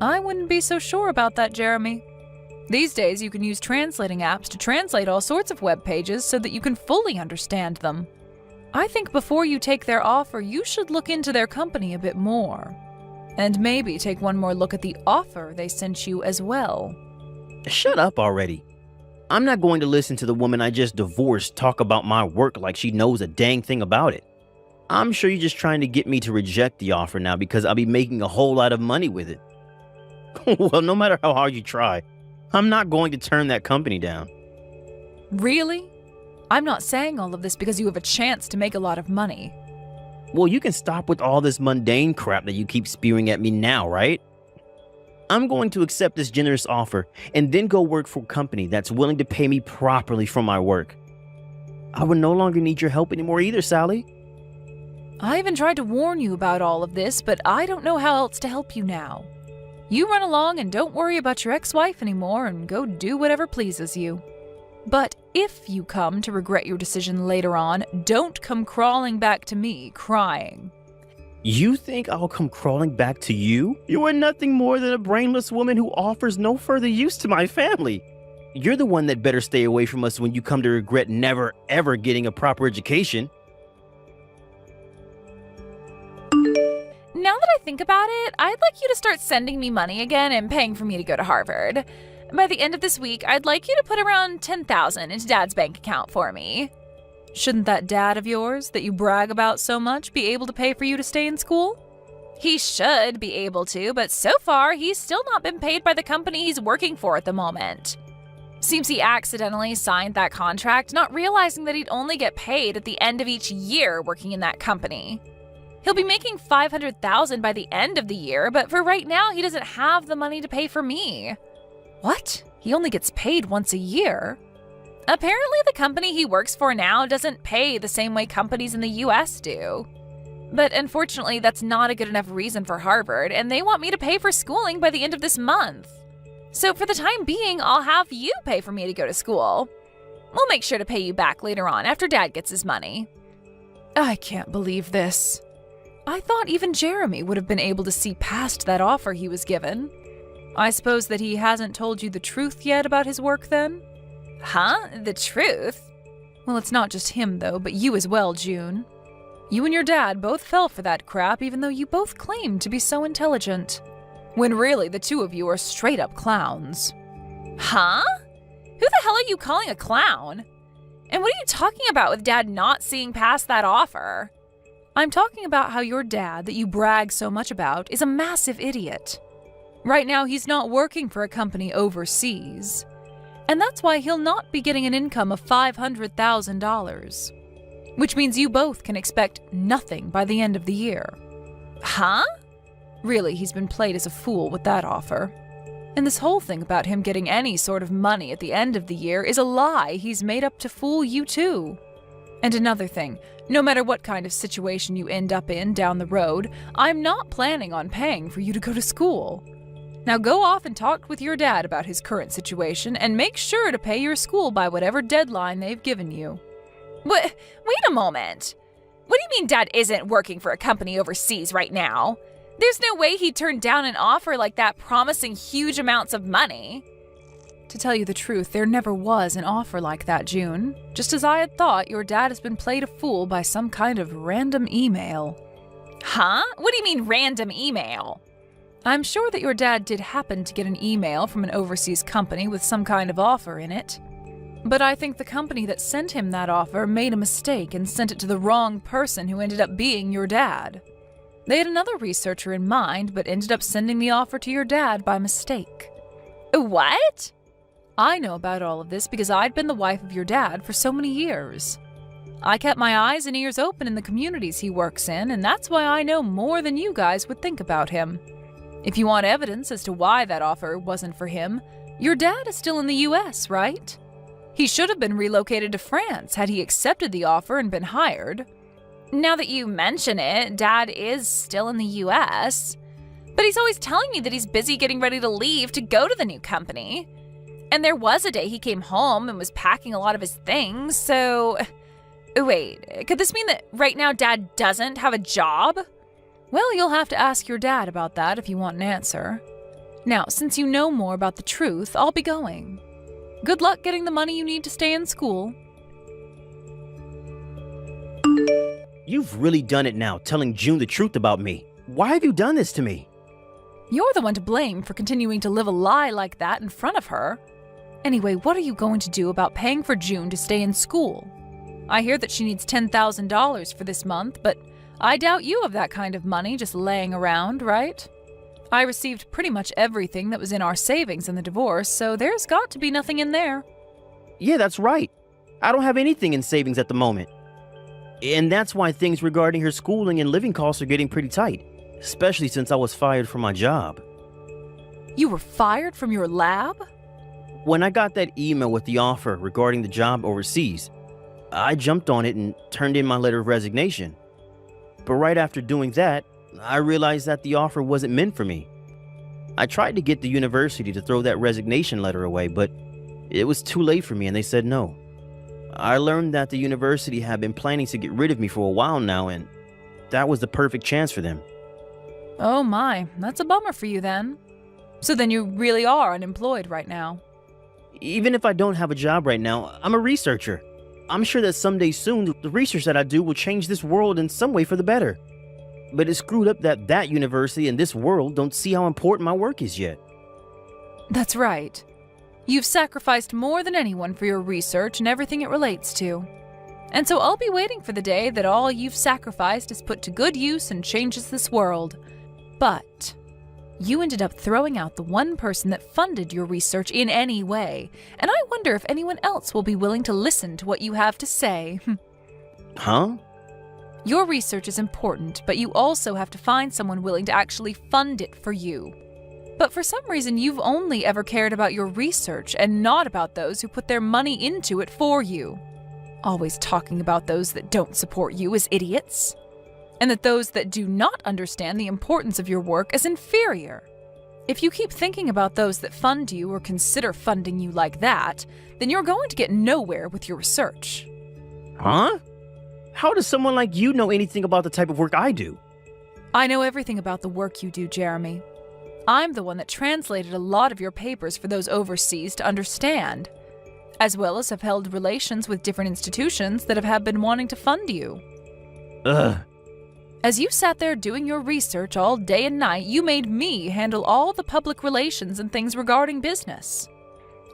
I wouldn't be so sure about that, Jeremy. These days, you can use translating apps to translate all sorts of web pages so that you can fully understand them. I think before you take their offer, you should look into their company a bit more. And maybe take one more look at the offer they sent you as well. Shut up already. I'm not going to listen to the woman I just divorced talk about my work like she knows a dang thing about it. I'm sure you're just trying to get me to reject the offer now because I'll be making a whole lot of money with it. Well, no matter how hard you try, I'm not going to turn that company down. Really? I'm not saying all of this because you have a chance to make a lot of money. Well, you can stop with all this mundane crap that you keep spewing at me now, right? I'm going to accept this generous offer and then go work for a company that's willing to pay me properly for my work. I would no longer need your help anymore either, Sally. I even tried to warn you about all of this, but I don't know how else to help you now. You run along and don't worry about your ex-wife anymore and go do whatever pleases you. But if you come to regret your decision later on, don't come crawling back to me crying. You think I'll come crawling back to you? You are nothing more than a brainless woman who offers no further use to my family. You're the one that better stay away from us when you come to regret never, ever getting a proper education. Now that I think about it, I'd like you to start sending me money again and paying for me to go to Harvard. By the end of this week, I'd like you to put around $10,000 into Dad's bank account for me. Shouldn't that dad of yours that you brag about so much be able to pay for you to stay in school? He should be able to, but so far he's still not been paid by the company he's working for at the moment. Seems he accidentally signed that contract, not realizing that he'd only get paid at the end of each year working in that company. He'll be making $500,000 by the end of the year, but for right now he doesn't have the money to pay for me. What? He only gets paid once a year? Apparently the company he works for now doesn't pay the same way companies in the US do. But unfortunately, that's not a good enough reason for Harvard, and they want me to pay for schooling by the end of this month. So for the time being, I'll have you pay for me to go to school. We'll make sure to pay you back later on after Dad gets his money. I can't believe this. I thought even Jeremy would have been able to see past that offer he was given. I suppose that he hasn't told you the truth yet about his work then? Huh? The truth? Well, it's not just him though, but you as well, June. You and your dad both fell for that crap even though you both claimed to be so intelligent. When really the two of you are straight up clowns. Huh? Who the hell are you calling a clown? And what are you talking about with Dad not seeing past that offer? I'm talking about how your dad, that you brag so much about, is a massive idiot. Right now, he's not working for a company overseas. And that's why he'll not be getting an income of $500,000. Which means you both can expect nothing by the end of the year. Huh? Really, he's been played as a fool with that offer. And this whole thing about him getting any sort of money at the end of the year is a lie he's made up to fool you too. And another thing, no matter what kind of situation you end up in down the road, I'm not planning on paying for you to go to school. Now go off and talk with your dad about his current situation and make sure to pay your school by whatever deadline they've given you. Wait a moment. What do you mean Dad isn't working for a company overseas right now? There's no way he'd turn down an offer like that promising huge amounts of money. To tell you the truth, there never was an offer like that, June. Just as I had thought, your dad has been played a fool by some kind of random email. Huh? What do you mean random email? I'm sure that your dad did happen to get an email from an overseas company with some kind of offer in it. But I think the company that sent him that offer made a mistake and sent it to the wrong person who ended up being your dad. They had another researcher in mind, but ended up sending the offer to your dad by mistake. What? I know about all of this because I'd been the wife of your dad for so many years. I kept my eyes and ears open in the communities he works in, and that's why I know more than you guys would think about him. If you want evidence as to why that offer wasn't for him, your dad is still in the US, right? He should have been relocated to France had he accepted the offer and been hired. Now that you mention it, Dad is still in the US. But he's always telling me that he's busy getting ready to leave to go to the new company. And there was a day he came home and was packing a lot of his things, so... Wait, could this mean that right now Dad doesn't have a job? Well, you'll have to ask your dad about that if you want an answer. Now, since you know more about the truth, I'll be going. Good luck getting the money you need to stay in school. You've really done it now, telling June the truth about me. Why have you done this to me? You're the one to blame for continuing to live a lie like that in front of her. Anyway, what are you going to do about paying for June to stay in school? I hear that she needs $10,000 for this month, but I doubt you have that kind of money just laying around, right? I received pretty much everything that was in our savings in the divorce, so there's got to be nothing in there. Yeah, that's right. I don't have anything in savings at the moment. And that's why things regarding her schooling and living costs are getting pretty tight, especially since I was fired from my job. You were fired from your lab? When I got that email with the offer regarding the job overseas, I jumped on it and turned in my letter of resignation. But right after doing that, I realized that the offer wasn't meant for me. I tried to get the university to throw that resignation letter away, but it was too late for me and they said no. I learned that the university had been planning to get rid of me for a while now, and that was the perfect chance for them. Oh my, that's a bummer for you then. So then you really are unemployed right now. Even if I don't have a job right now, I'm a researcher. I'm sure that someday soon, the research that I do will change this world in some way for the better. But it's screwed up that that university and this world don't see how important my work is yet. That's right. You've sacrificed more than anyone for your research and everything it relates to. And so I'll be waiting for the day that all you've sacrificed is put to good use and changes this world. But you ended up throwing out the one person that funded your research in any way, and I wonder if anyone else will be willing to listen to what you have to say. Huh? Your research is important, but you also have to find someone willing to actually fund it for you. But for some reason, you've only ever cared about your research and not about those who put their money into it for you. Always talking about those that don't support you as idiots. And that those that do not understand the importance of your work as inferior. If you keep thinking about those that fund you or consider funding you like that, then you're going to get nowhere with your research. Huh? How does someone like you know anything about the type of work I do? I know everything about the work you do, Jeremy. I'm the one that translated a lot of your papers for those overseas to understand, as well as have held relations with different institutions that have been wanting to fund you. Ugh. As you sat there doing your research all day and night, you made me handle all the public relations and things regarding business.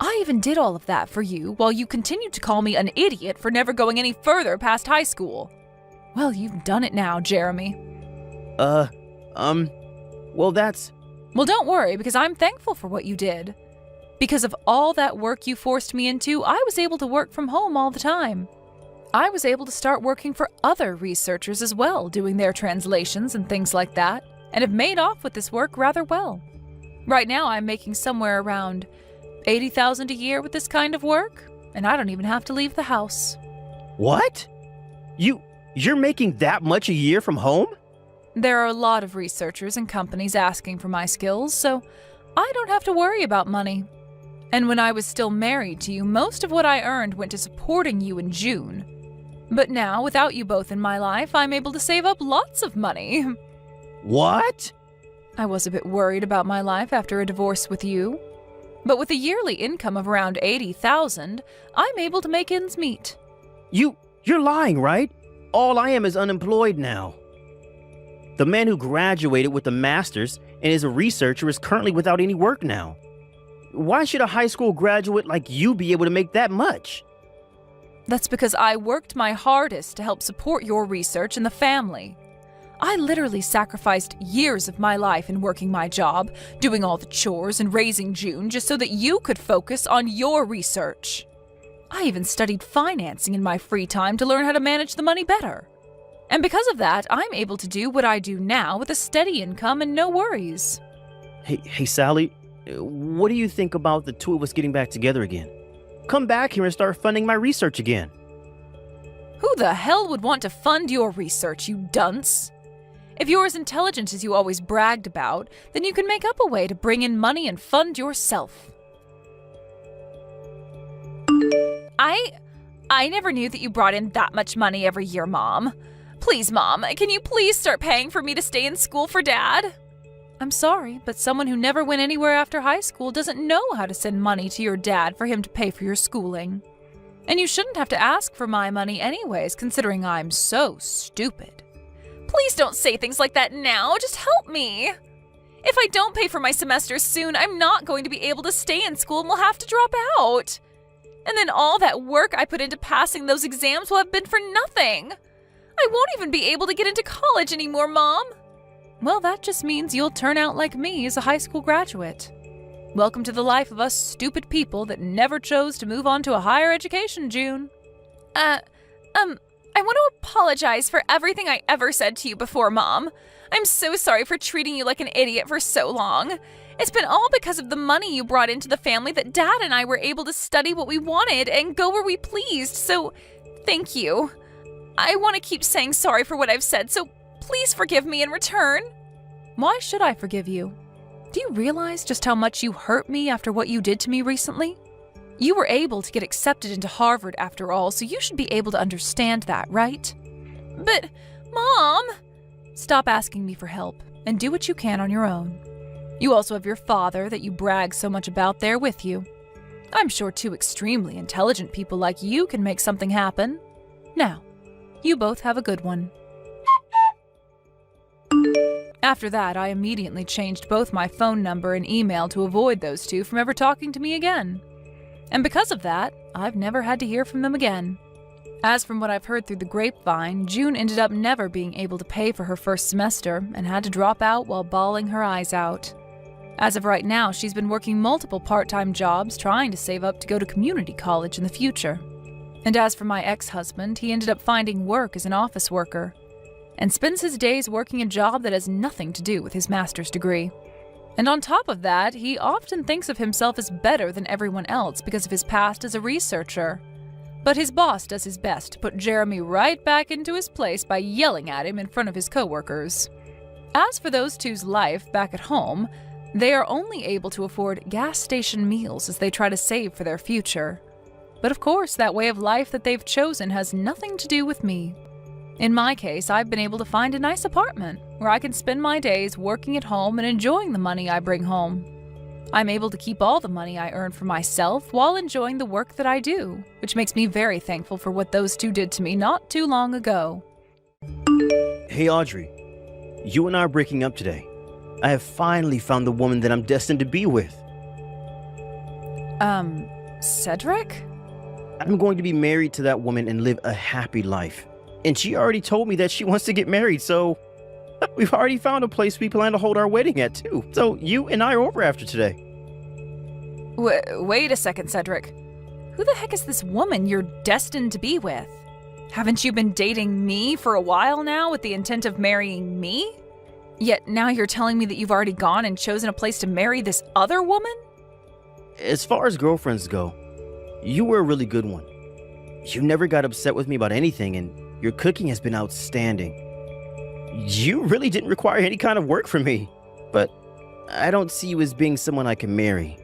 I even did all of that for you while you continued to call me an idiot for never going any further past high school. Well, you've done it now, Jeremy. Well, that's... Well, don't worry, because I'm thankful for what you did. Because of all that work you forced me into, I was able to work from home all the time. I was able to start working for other researchers as well, doing their translations and things like that, and have made off with this work rather well. Right now, I'm making somewhere around $80,000 a year with this kind of work, and I don't even have to leave the house. What? You're making that much a year from home? There are a lot of researchers and companies asking for my skills, so I don't have to worry about money. And when I was still married to you, most of what I earned went to supporting you in June. But now, without you both in my life, I'm able to save up lots of money. What? I was a bit worried about my life after a divorce with you. But with a yearly income of around $80,000, I'm able to make ends meet. You're lying, right? All I am is unemployed now. The man who graduated with a master's and is a researcher is currently without any work now. Why should a high school graduate like you be able to make that much? That's because I worked my hardest to help support your research and the family. I literally sacrificed years of my life in working my job, doing all the chores and raising June just so that you could focus on your research. I even studied financing in my free time to learn how to manage the money better. And because of that, I'm able to do what I do now with a steady income and no worries. Hey, Sally, what do you think about the two of us getting back together again? Come back here and start funding my research again. Who the hell would want to fund your research, you dunce? If you're as intelligent as you always bragged about, then you can make up a way to bring in money and fund yourself. I never knew that you brought in that much money every year, Mom. Please, Mom, can you please start paying for me to stay in school for Dad? I'm sorry, but someone who never went anywhere after high school doesn't know how to send money to your dad for him to pay for your schooling. And you shouldn't have to ask for my money anyways, considering I'm so stupid. Please don't say things like that now. Just help me. If I don't pay for my semester soon, I'm not going to be able to stay in school and will have to drop out. And then all that work I put into passing those exams will have been for nothing. I won't even be able to get into college anymore, Mom. Well, that just means you'll turn out like me as a high school graduate. Welcome to the life of us stupid people that never chose to move on to a higher education, June. I want to apologize for everything I ever said to you before, Mom. I'm so sorry for treating you like an idiot for so long. It's been all because of the money you brought into the family that Dad and I were able to study what we wanted and go where we pleased, so thank you. I want to keep saying sorry for what I've said, so Please forgive me in return. Why should I forgive you? Do you realize just how much you hurt me after what you did to me recently? You were able to get accepted into Harvard after all, so you should be able to understand that, right? But, Mom! Stop asking me for help and do what you can on your own. You also have your father that you brag so much about there with you. I'm sure two extremely intelligent people like you can make something happen. Now, you both have a good one. After that, I immediately changed both my phone number and email to avoid those two from ever talking to me again. And because of that, I've never had to hear from them again. As from what I've heard through the grapevine, June ended up never being able to pay for her first semester and had to drop out while bawling her eyes out. As of right now, she's been working multiple part-time jobs trying to save up to go to community college in the future. And as for my ex-husband, he ended up finding work as an office worker and spends his days working a job that has nothing to do with his master's degree. And on top of that, he often thinks of himself as better than everyone else because of his past as a researcher. But his boss does his best to put Jeremy right back into his place by yelling at him in front of his coworkers. As for those two's life back at home, they are only able to afford gas station meals as they try to save for their future. But of course, that way of life that they've chosen has nothing to do with me. In my case, I've been able to find a nice apartment where I can spend my days working at home and enjoying the money I bring home. I'm able to keep all the money I earn for myself while enjoying the work that I do, which makes me very thankful for what those two did to me not too long ago. Hey, Audrey. You and I are breaking up today. I have finally found the woman that I'm destined to be with. Cedric? I'm going to be married to that woman and live a happy life. And she already told me that she wants to get married, so we've already found a place we plan to hold our wedding at, too. So you and I are over after today. Wait a second, Cedric. Who the heck is this woman you're destined to be with? Haven't you been dating me for a while now with the intent of marrying me? Yet now you're telling me that you've already gone and chosen a place to marry this other woman? As far as girlfriends go, you were a really good one. You never got upset with me about anything, and your cooking has been outstanding. You really didn't require any kind of work from me, but I don't see you as being someone I can marry.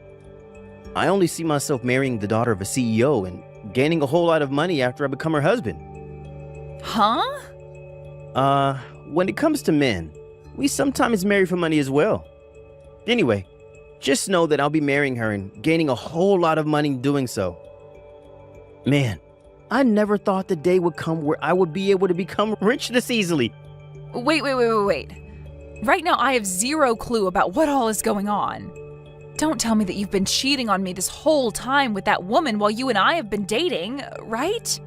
I only see myself marrying the daughter of a CEO and gaining a whole lot of money after I become her husband. Huh? When it comes to men, we sometimes marry for money as well. Anyway, just know that I'll be marrying her and gaining a whole lot of money doing so. Man, I never thought the day would come where I would be able to become rich this easily. Wait. Right now I have zero clue about what all is going on. Don't tell me that you've been cheating on me this whole time with that woman while you and I have been dating, right?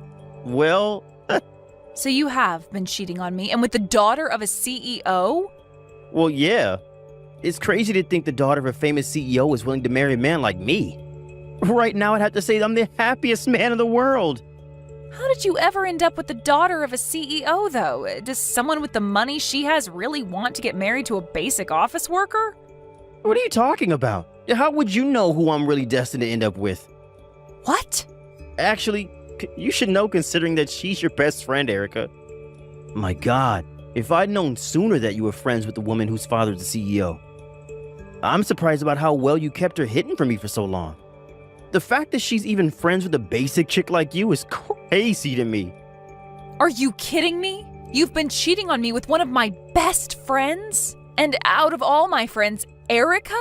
Well, So you have been cheating on me and with the daughter of a CEO? well, yeah. It's crazy to think the daughter of a famous CEO is willing to marry a man like me. Right now, I'd have to say I'm the happiest man in the world. How did you ever end up with the daughter of a CEO, though? Does someone with the money she has really want to get married to a basic office worker? What are you talking about? How would you know who I'm really destined to end up with? What? Actually, you should know considering that she's your best friend, Erica. My God, if I'd known sooner that you were friends with the woman whose father's the CEO. I'm surprised about how well you kept her hidden from me for so long. The fact that she's even friends with a basic chick like you is crazy to me. Are you kidding me? You've been cheating on me with one of my best friends? And out of all my friends, Erica?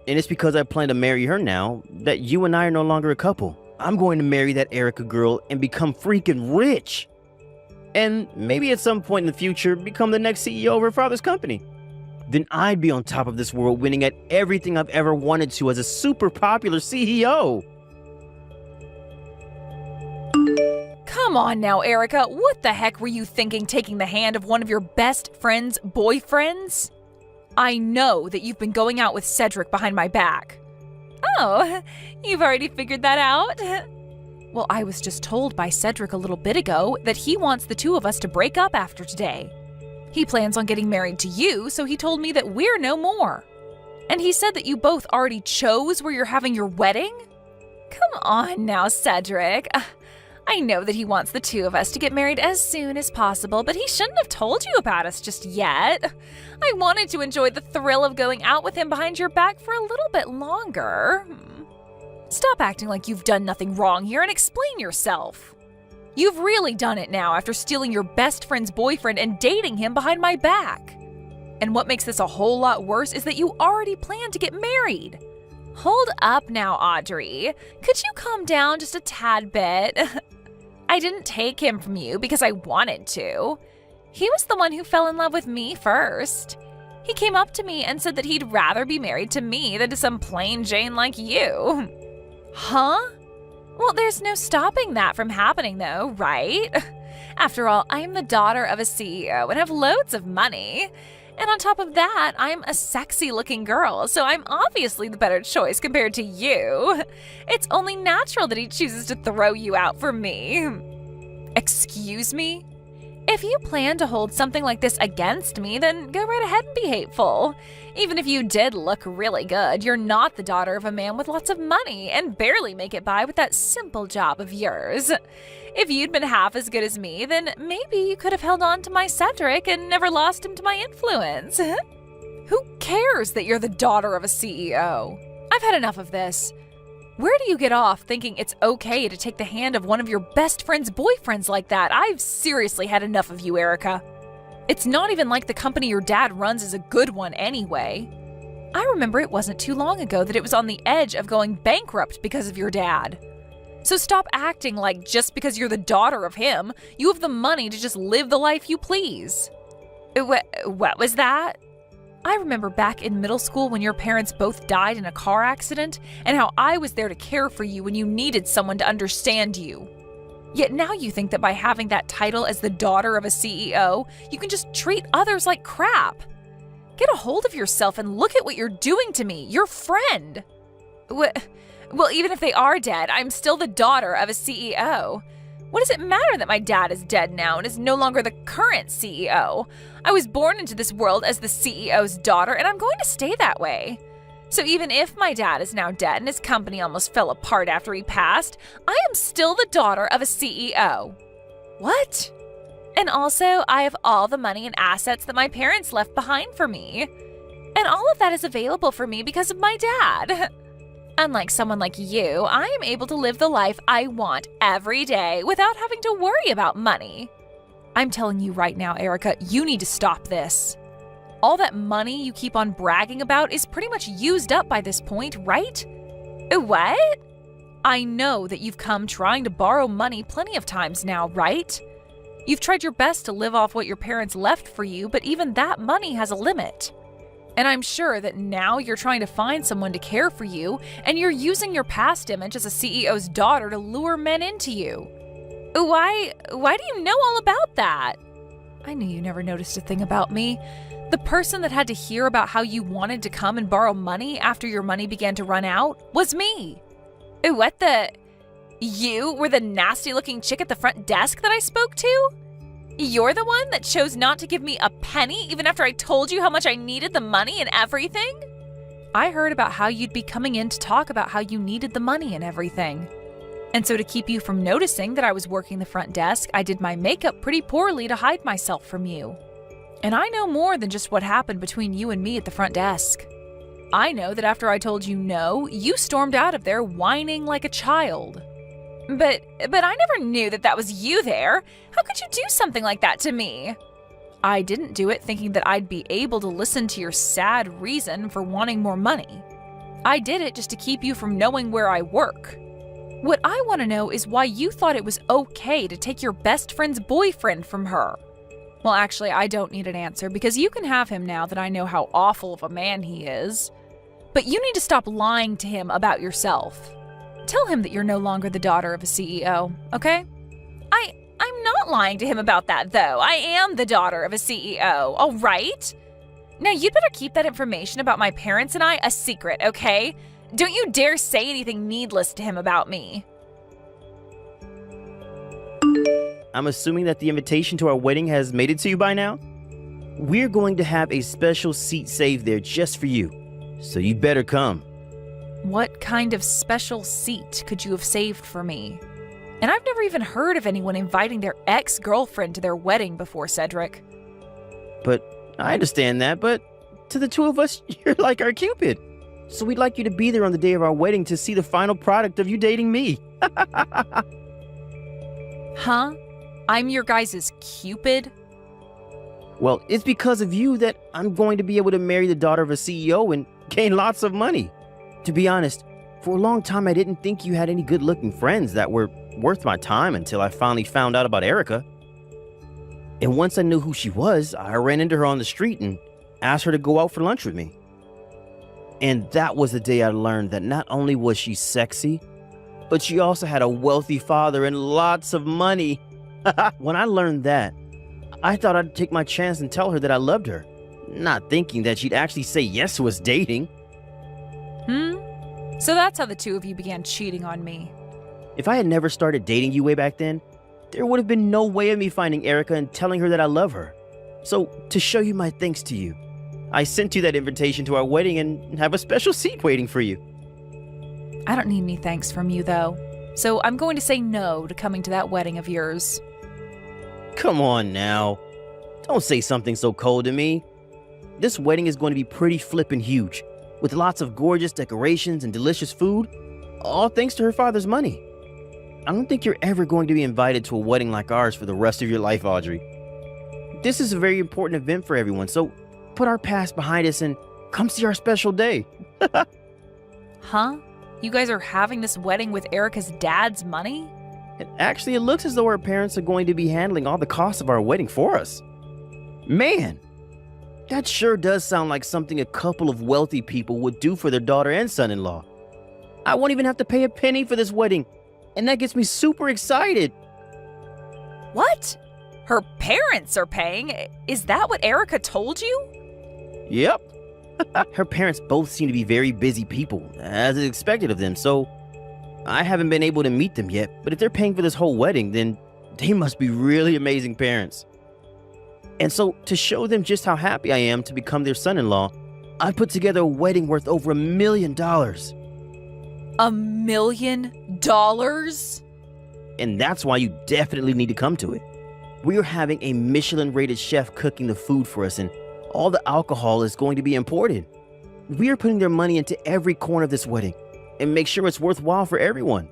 And it's because I plan to marry her now that you and I are no longer a couple. I'm going to marry that Erica girl and become freaking rich. And maybe at some point in the future, become the next CEO of her father's company. Then I'd be on top of this world, winning at everything I've ever wanted to as a super popular CEO. Come on now, Erica. What the heck were you thinking taking the hand of one of your best friend's boyfriends? I know that you've been going out with Cedric behind my back. Oh, you've already figured that out? Well, I was just told by Cedric a little bit ago that he wants the two of us to break up after today. He plans on getting married to you, so he told me that we're no more. And he said that you both already chose where you're having your wedding? Come on now, Cedric. I know that he wants the two of us to get married as soon as possible, but he shouldn't have told you about us just yet. I wanted to enjoy the thrill of going out with him behind your back for a little bit longer. Stop acting like you've done nothing wrong here and explain yourself. You've really done it now after stealing your best friend's boyfriend and dating him behind my back. And what makes this a whole lot worse is that you already planned to get married. Hold up now, Audrey. Could you calm down just a tad bit? I didn't take him from you because I wanted to. He was the one who fell in love with me first. He came up to me and said that he'd rather be married to me than to some plain Jane like you. Huh? Well, there's no stopping that from happening though, right? After all, I'm the daughter of a CEO and have loads of money. And on top of that, I'm a sexy-looking girl, so I'm obviously the better choice compared to you. It's only natural that he chooses to throw you out for me. Excuse me? If you plan to hold something like this against me, then go right ahead and be hateful. Even if you did look really good, you're not the daughter of a man with lots of money and barely make it by with that simple job of yours. If you'd been half as good as me, then maybe you could have held on to my Cedric and never lost him to my influence. Who cares that you're the daughter of a CEO? I've had enough of this. Where do you get off thinking it's okay to take the hand of one of your best friend's boyfriends like that? I've seriously had enough of you, Erica. It's not even like the company your dad runs is a good one anyway. I remember it wasn't too long ago that it was on the edge of going bankrupt because of your dad. So stop acting like just because you're the daughter of him, you have the money to just live the life you please. What was that? I remember back in middle school when your parents both died in a car accident and how I was there to care for you when you needed someone to understand you. Yet now you think that by having that title as the daughter of a CEO, you can just treat others like crap. Get a hold of yourself and look at what you're doing to me, your friend. Well, even if they are dead, I'm still the daughter of a CEO. What does it matter that my dad is dead now and is no longer the current CEO? I was born into this world as the CEO's daughter, and I'm going to stay that way. So even if my dad is now dead and his company almost fell apart after he passed, I am still the daughter of a CEO. What? And also, I have all the money and assets that my parents left behind for me. And all of that is available for me because of my dad. Unlike someone like you, I am able to live the life I want every day without having to worry about money. I'm telling you right now, Erica, you need to stop this. All that money you keep on bragging about is pretty much used up by this point, right? What? I know that you've come trying to borrow money plenty of times now, right? You've tried your best to live off what your parents left for you, but even that money has a limit. And I'm sure that now you're trying to find someone to care for you, and you're using your past image as a CEO's daughter to lure men into you. Why do you know all about that? I knew you never noticed a thing about me. The person that had to hear about how you wanted to come and borrow money after your money began to run out was me. What the? You were the nasty-looking chick at the front desk that I spoke to? You're the one that chose not to give me a penny even after I told you how much I needed the money and everything? I heard about how you'd be coming in to talk about how you needed the money and everything. And so to keep you from noticing that I was working the front desk, I did my makeup pretty poorly to hide myself from you. And I know more than just what happened between you and me at the front desk. I know that after I told you no, you stormed out of there whining like a child. But I never knew that was you there. How could you do something like that to me? I didn't do it thinking that I'd be able to listen to your sad reason for wanting more money. I did it just to keep you from knowing where I work. What I want to know is why you thought it was okay to take your best friend's boyfriend from her. Well, actually, I don't need an answer because you can have him now that I know how awful of a man he is. But you need to stop lying to him about yourself. Tell him that you're no longer the daughter of a CEO, okay? I'm not lying to him about that, though. I am the daughter of a CEO, all right? Now, you'd better keep that information about my parents and I a secret, okay? Don't you dare say anything needless to him about me. I'm assuming that the invitation to our wedding has made it to you by now? We're going to have a special seat saved there just for you, so you'd better come. What kind of special seat could you have saved for me? And I've never even heard of anyone inviting their ex-girlfriend to their wedding before, Cedric. But I understand that, but to the two of us, you're like our Cupid. So we'd like you to be there on the day of our wedding to see the final product of you dating me. Huh? I'm your guys' Cupid? Well, it's because of you that I'm going to be able to marry the daughter of a CEO and gain lots of money. To be honest, for a long time I didn't think you had any good-looking friends that were worth my time until I finally found out about Erica. And once I knew who she was, I ran into her on the street and asked her to go out for lunch with me. And that was the day I learned that not only was she sexy, but she also had a wealthy father and lots of money. When I learned that, I thought I'd take my chance and tell her that I loved her, not thinking that she'd actually say yes to us dating. So that's how the two of you began cheating on me. If I had never started dating you way back then, there would have been no way of me finding Erica and telling her that I love her. So, to show you my thanks to you, I sent you that invitation to our wedding and have a special seat waiting for you. I don't need any thanks from you, though. So I'm going to say no to coming to that wedding of yours. Come on now. Don't say something so cold to me. This wedding is going to be pretty flippin' huge, with lots of gorgeous decorations and delicious food, all thanks to her father's money. I don't think you're ever going to be invited to a wedding like ours for the rest of your life, Audrey. This is a very important event for everyone, so put our past behind us and come see our special day. Huh? You guys are having this wedding with Erica's dad's money? And actually, it looks as though our parents are going to be handling all the costs of our wedding for us. Man, that sure does sound like something a couple of wealthy people would do for their daughter and son-in-law. I won't even have to pay a penny for this wedding, and that gets me super excited. What? Her parents are paying? Is that what Erica told you? Yep. Her parents both seem to be very busy people, as is expected of them, so I haven't been able to meet them yet, but if they're paying for this whole wedding, then they must be really amazing parents. And so, to show them just how happy I am to become their son-in-law, I put together a wedding worth over $1 million. $1 million? And that's why you definitely need to come to it. We are having a Michelin-rated chef cooking the food for us, and all the alcohol is going to be imported. We are putting their money into every corner of this wedding and make sure it's worthwhile for everyone.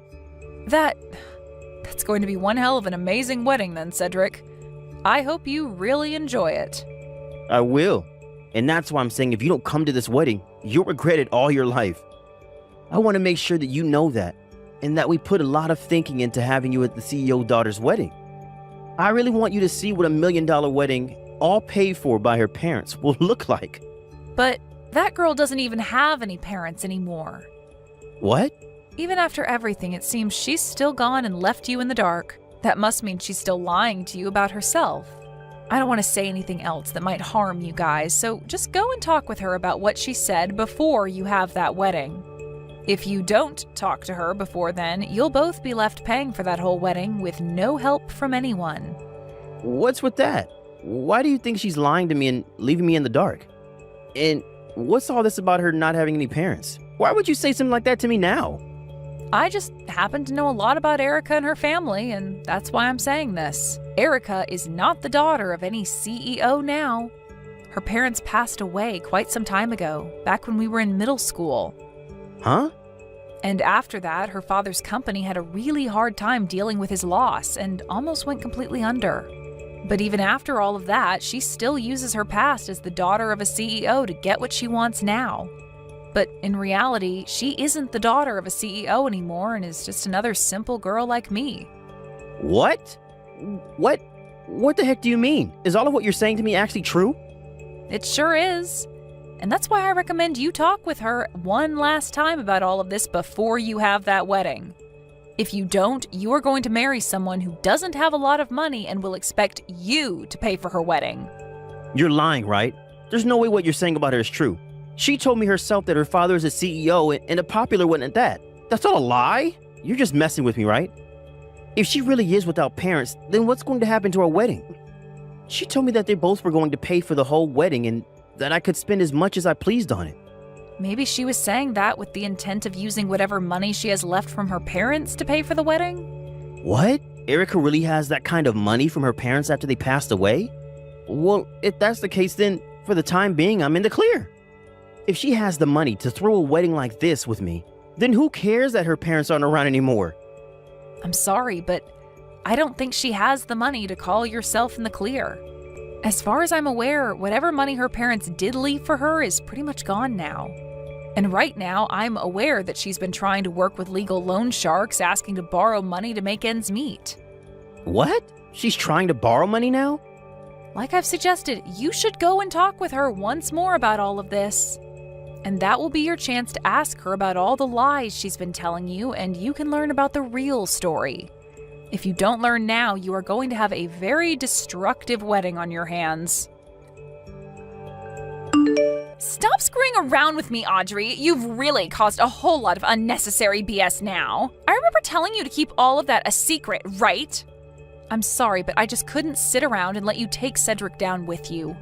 That's going to be one hell of an amazing wedding then, Cedric. I hope you really enjoy it. I will. And that's why I'm saying if you don't come to this wedding, you'll regret it all your life. I want to make sure that you know that, and that we put a lot of thinking into having you at the CEO daughter's wedding. I really want you to see what $1 million wedding, all paid for by her parents, will look like. But that girl doesn't even have any parents anymore. What? Even after everything, it seems she's still gone and left you in the dark. That must mean she's still lying to you about herself. I don't want to say anything else that might harm you guys, so just go and talk with her about what she said before you have that wedding. If you don't talk to her before then, you'll both be left paying for that whole wedding with no help from anyone. What's with that? Why do you think she's lying to me and leaving me in the dark? And what's all this about her not having any parents? Why would you say something like that to me now? I just happen to know a lot about Erica and her family, and that's why I'm saying this. Erica is not the daughter of any CEO now. Her parents passed away quite some time ago, back when we were in middle school. Huh? And after that, her father's company had a really hard time dealing with his loss and almost went completely under. But even after all of that, she still uses her past as the daughter of a CEO to get what she wants now. But in reality, she isn't the daughter of a CEO anymore and is just another simple girl like me. What? What the heck do you mean? Is all of what you're saying to me actually true? It sure is. And that's why I recommend you talk with her one last time about all of this before you have that wedding. If you don't, you are going to marry someone who doesn't have a lot of money and will expect you to pay for her wedding. You're lying, right? There's no way what you're saying about her is true. She told me herself that her father is a CEO and a popular one at that. That's not a lie. You're just messing with me, right? If she really is without parents, then what's going to happen to our wedding? She told me that they both were going to pay for the whole wedding and that I could spend as much as I pleased on it. Maybe she was saying that with the intent of using whatever money she has left from her parents to pay for the wedding? What? Erica really has that kind of money from her parents after they passed away? Well, if that's the case, then for the time being, I'm in the clear. If she has the money to throw a wedding like this with me, then who cares that her parents aren't around anymore? I'm sorry, but I don't think she has the money to call yourself in the clear. As far as I'm aware, whatever money her parents did leave for her is pretty much gone now. And right now, I'm aware that she's been trying to work with legal loan sharks asking to borrow money to make ends meet. What? She's trying to borrow money now? Like I've suggested, you should go and talk with her once more about all of this. And that will be your chance to ask her about all the lies she's been telling you, and you can learn about the real story. If you don't learn now, you are going to have a very destructive wedding on your hands. Stop screwing around with me, Audrey. You've really caused a whole lot of unnecessary BS now. I remember telling you to keep all of that a secret, right? I'm sorry, but I just couldn't sit around and let you take Cedric down with you.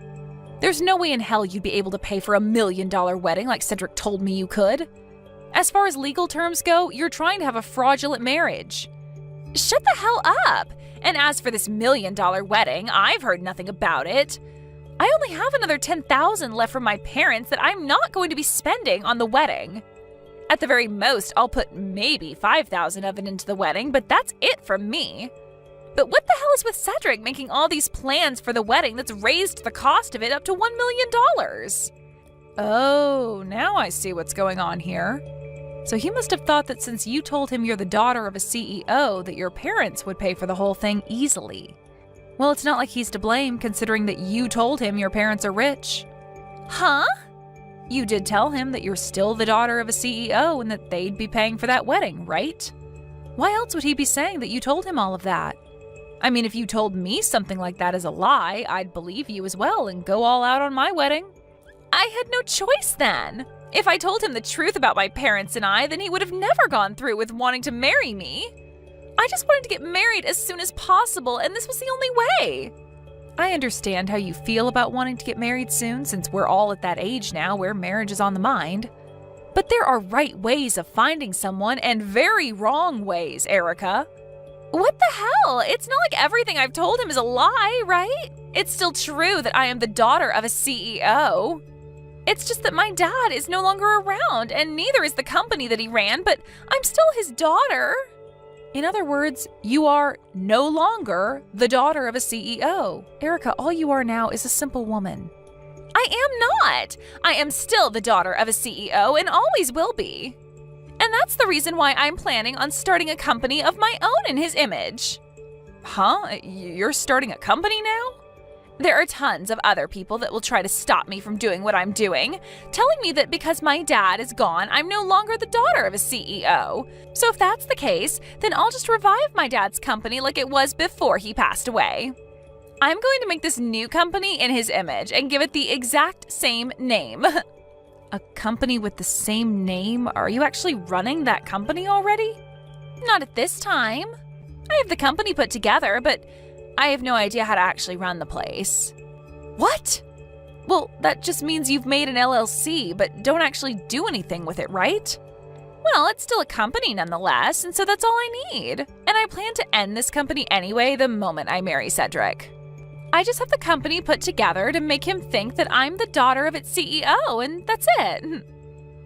There's no way in hell you'd be able to pay for $1 million wedding like Cedric told me you could. As far as legal terms go, you're trying to have a fraudulent marriage. Shut the hell up! And as for this $1 million wedding, I've heard nothing about it. I only have another $10,000 left from my parents that I'm not going to be spending on the wedding. At the very most, I'll put maybe $5,000 of it into the wedding, but that's it from me. But what the hell is with Cedric making all these plans for the wedding that's raised the cost of it up to $1 million? Oh, now I see what's going on here. So he must have thought that since you told him you're the daughter of a CEO, that your parents would pay for the whole thing easily. Well, it's not like he's to blame, considering that you told him your parents are rich. Huh? You did tell him that you're still the daughter of a CEO and that they'd be paying for that wedding, right? Why else would he be saying that you told him all of that? I mean, if you told me something like that as a lie, I'd believe you as well and go all out on my wedding. I had no choice then. If I told him the truth about my parents and I, then he would have never gone through with wanting to marry me. I just wanted to get married as soon as possible, and this was the only way. I understand how you feel about wanting to get married soon, since we're all at that age now where marriage is on the mind. But there are right ways of finding someone and very wrong ways, Erica. What the hell? It's not like everything I've told him is a lie, right? It's still true that I am the daughter of a CEO. It's just that my dad is no longer around, and neither is the company that he ran, but I'm still his daughter. In other words, you are no longer the daughter of a CEO. Erica, all you are now is a simple woman. I am not. I am still the daughter of a CEO and always will be. And that's the reason why I'm planning on starting a company of my own in his image. Huh? You're starting a company now? There are tons of other people that will try to stop me from doing what I'm doing, telling me that because my dad is gone, I'm no longer the daughter of a CEO. So if that's the case, then I'll just revive my dad's company like it was before he passed away. I'm going to make this new company in his image and give it the exact same name. A company with the same name? Are you actually running that company already? Not at this time. I have the company put together, but I have no idea how to actually run the place. What? Well, that just means you've made an LLC, but don't actually do anything with it, right? Well, it's still a company nonetheless, and so that's all I need. And I plan to end this company anyway the moment I marry Cedric. I just have the company put together to make him think that I'm the daughter of its CEO, and that's it.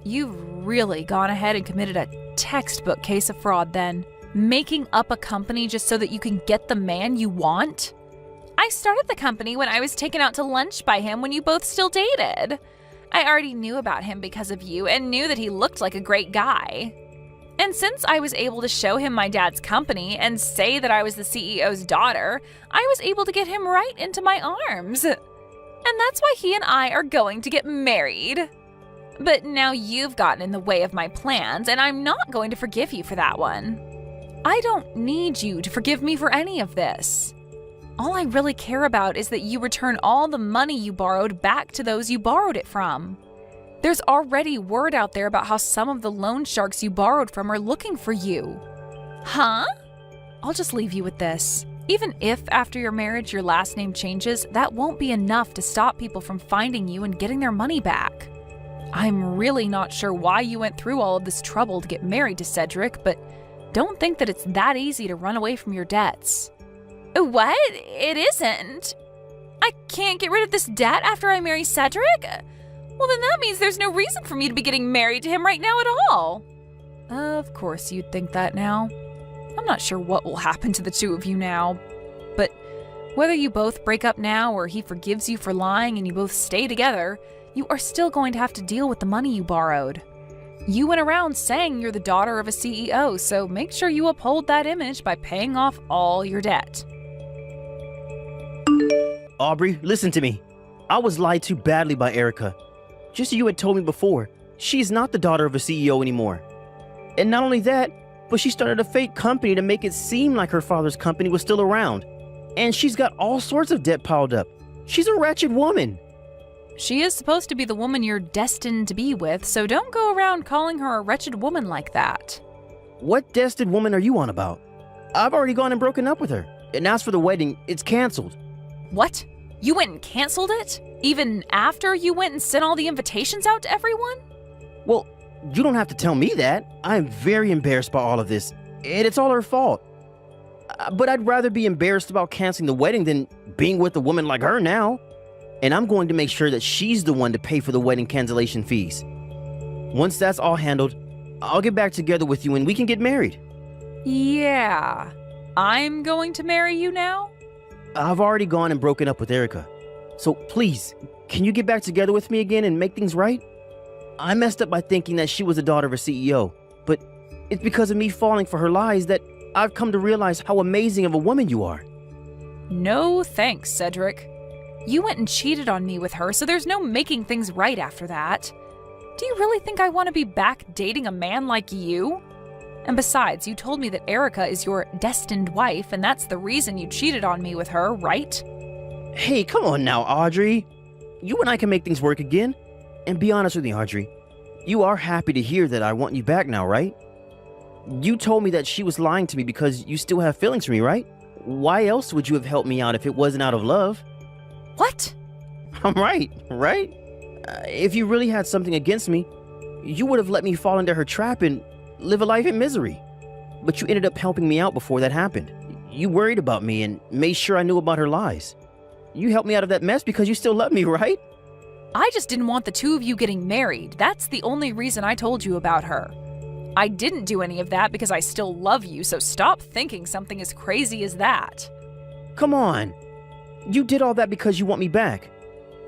You've really gone ahead and committed a textbook case of fraud then. Making up a company just so that you can get the man you want? I started the company when I was taken out to lunch by him when you both still dated. I already knew about him because of you and knew that he looked like a great guy. And since I was able to show him my dad's company and say that I was the CEO's daughter, I was able to get him right into my arms. And that's why he and I are going to get married. But now you've gotten in the way of my plans, and I'm not going to forgive you for that one. I don't need you to forgive me for any of this. All I really care about is that you return all the money you borrowed back to those you borrowed it from. There's already word out there about how some of the loan sharks you borrowed from are looking for you. Huh? I'll just leave you with this. Even if after your marriage your last name changes, that won't be enough to stop people from finding you and getting their money back. I'm really not sure why you went through all of this trouble to get married to Cedric, but don't think that it's that easy to run away from your debts. What? It isn't. I can't get rid of this debt after I marry Cedric? Well, then that means there's no reason for me to be getting married to him right now at all. Of course you'd think that now. I'm not sure what will happen to the two of you now, but whether you both break up now or he forgives you for lying and you both stay together, you are still going to have to deal with the money you borrowed. You went around saying you're the daughter of a CEO, so make sure you uphold that image by paying off all your debt. Aubrey, listen to me. I was lied to badly by Erica. Just as you had told me before, she's not the daughter of a CEO anymore. And not only that, but she started a fake company to make it seem like her father's company was still around. And she's got all sorts of debt piled up. She's a wretched woman. She is supposed to be the woman you're destined to be with, so don't go around calling her a wretched woman like that. What destined woman are you on about? I've already gone and broken up with her. And as for the wedding, it's canceled. What? You went and canceled it? Even after you went and sent all the invitations out to everyone? Well, you don't have to tell me that. I'm very embarrassed by all of this, and it's all her fault. But I'd rather be embarrassed about canceling the wedding than being with a woman like her now. And I'm going to make sure that she's the one to pay for the wedding cancellation fees. Once that's all handled, I'll get back together with you and we can get married. Yeah. I'm going to marry you now? I've already gone and broken up with Erica. So please, can you get back together with me again and make things right? I messed up by thinking that she was the daughter of a CEO, but it's because of me falling for her lies that I've come to realize how amazing of a woman you are. No thanks, Cedric. You went and cheated on me with her, so there's no making things right after that. Do you really think I want to be back dating a man like you? And besides, you told me that Erica is your destined wife, and that's the reason you cheated on me with her, right? Hey, come on now, Audrey. You and I can make things work again. And be honest with me, Audrey. You are happy to hear that I want you back now, right? You told me that she was lying to me because you still have feelings for me, right? Why else would you have helped me out if it wasn't out of love? What? I'm right? If you really had something against me, you would have let me fall into her trap and live a life in misery. But you ended up helping me out before that happened. You worried about me and made sure I knew about her lies. You helped me out of that mess because you still love me, right? I just didn't want the two of you getting married. That's the only reason I told you about her. I didn't do any of that because I still love you, so stop thinking something as crazy as that. Come on. You did all that because you want me back.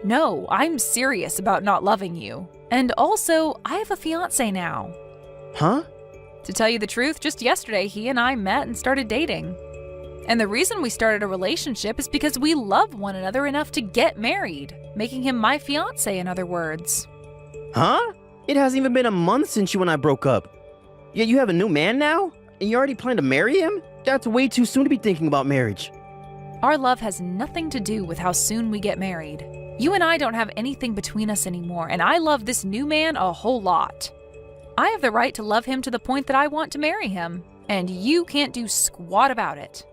No, I'm serious about not loving you. And also, I have a fiancé now. Huh? To tell you the truth, just yesterday he and I met and started dating. And the reason we started a relationship is because we love one another enough to get married, making him my fiancé, in other words. Huh? It hasn't even been a month since you and I broke up. Yet you have a new man now? And you already plan to marry him? That's way too soon to be thinking about marriage. Our love has nothing to do with how soon we get married. You and I don't have anything between us anymore, and I love this new man a whole lot. I have the right to love him to the point that I want to marry him, and you can't do squat about it.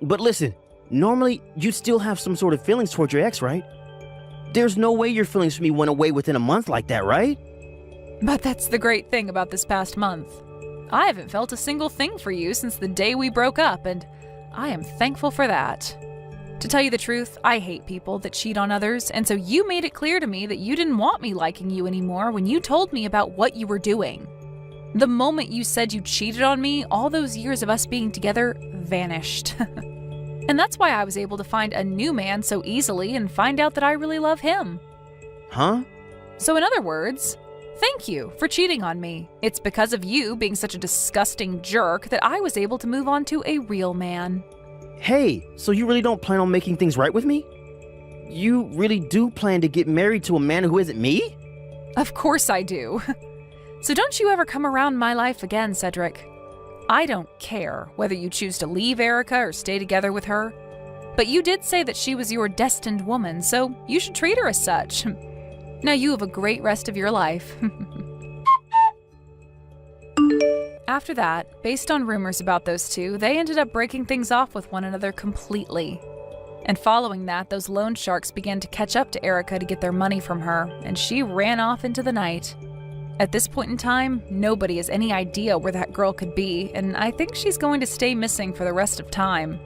But listen, normally you'd still have some sort of feelings towards your ex, right? There's no way your feelings for me went away within a month like that, right? But that's the great thing about this past month. I haven't felt a single thing for you since the day we broke up, and I am thankful for that. To tell you the truth, I hate people that cheat on others, and so you made it clear to me that you didn't want me liking you anymore when you told me about what you were doing. The moment you said you cheated on me, all those years of us being together vanished. And that's why I was able to find a new man so easily and find out that I really love him. Huh? So in other words, thank you for cheating on me. It's because of you being such a disgusting jerk that I was able to move on to a real man. Hey, so you really don't plan on making things right with me? You really do plan to get married to a man who isn't me? Of course I do. So don't you ever come around my life again, Cedric. I don't care whether you choose to leave Erica or stay together with her. But you did say that she was your destined woman, so you should treat her as such. Now you have a great rest of your life. After that, based on rumors about those two, they ended up breaking things off with one another completely. And following that, those loan sharks began to catch up to Erica to get their money from her, and she ran off into the night. At this point in time, nobody has any idea where that girl could be, and I think she's going to stay missing for the rest of time.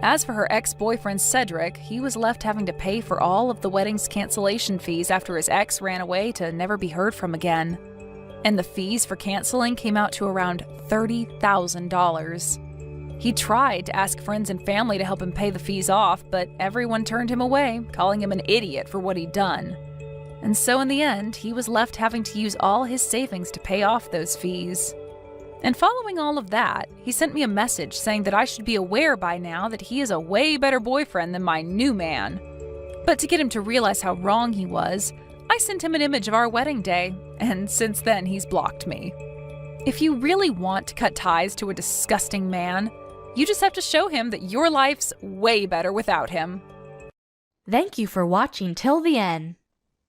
As for her ex-boyfriend Cedric, he was left having to pay for all of the wedding's cancellation fees after his ex ran away to never be heard from again. And the fees for canceling came out to around $30,000. He tried to ask friends and family to help him pay the fees off, but everyone turned him away, calling him an idiot for what he'd done. And so in the end, he was left having to use all his savings to pay off those fees. And following all of that, he sent me a message saying that I should be aware by now that he is a way better boyfriend than my new man. But to get him to realize how wrong he was, I sent him an image of our wedding day, and since then he's blocked me. If you really want to cut ties to a disgusting man, you just have to show him that your life's way better without him. Thank you for watching till the end.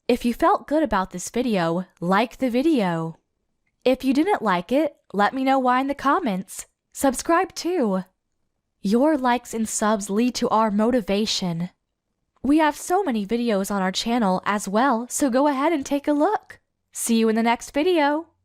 If you felt good about this video, like the video. If you didn't like it, let me know why in the comments. Subscribe too. Your likes and subs lead to our motivation. We have so many videos on our channel as well, so go ahead and take a look. See you in the next video.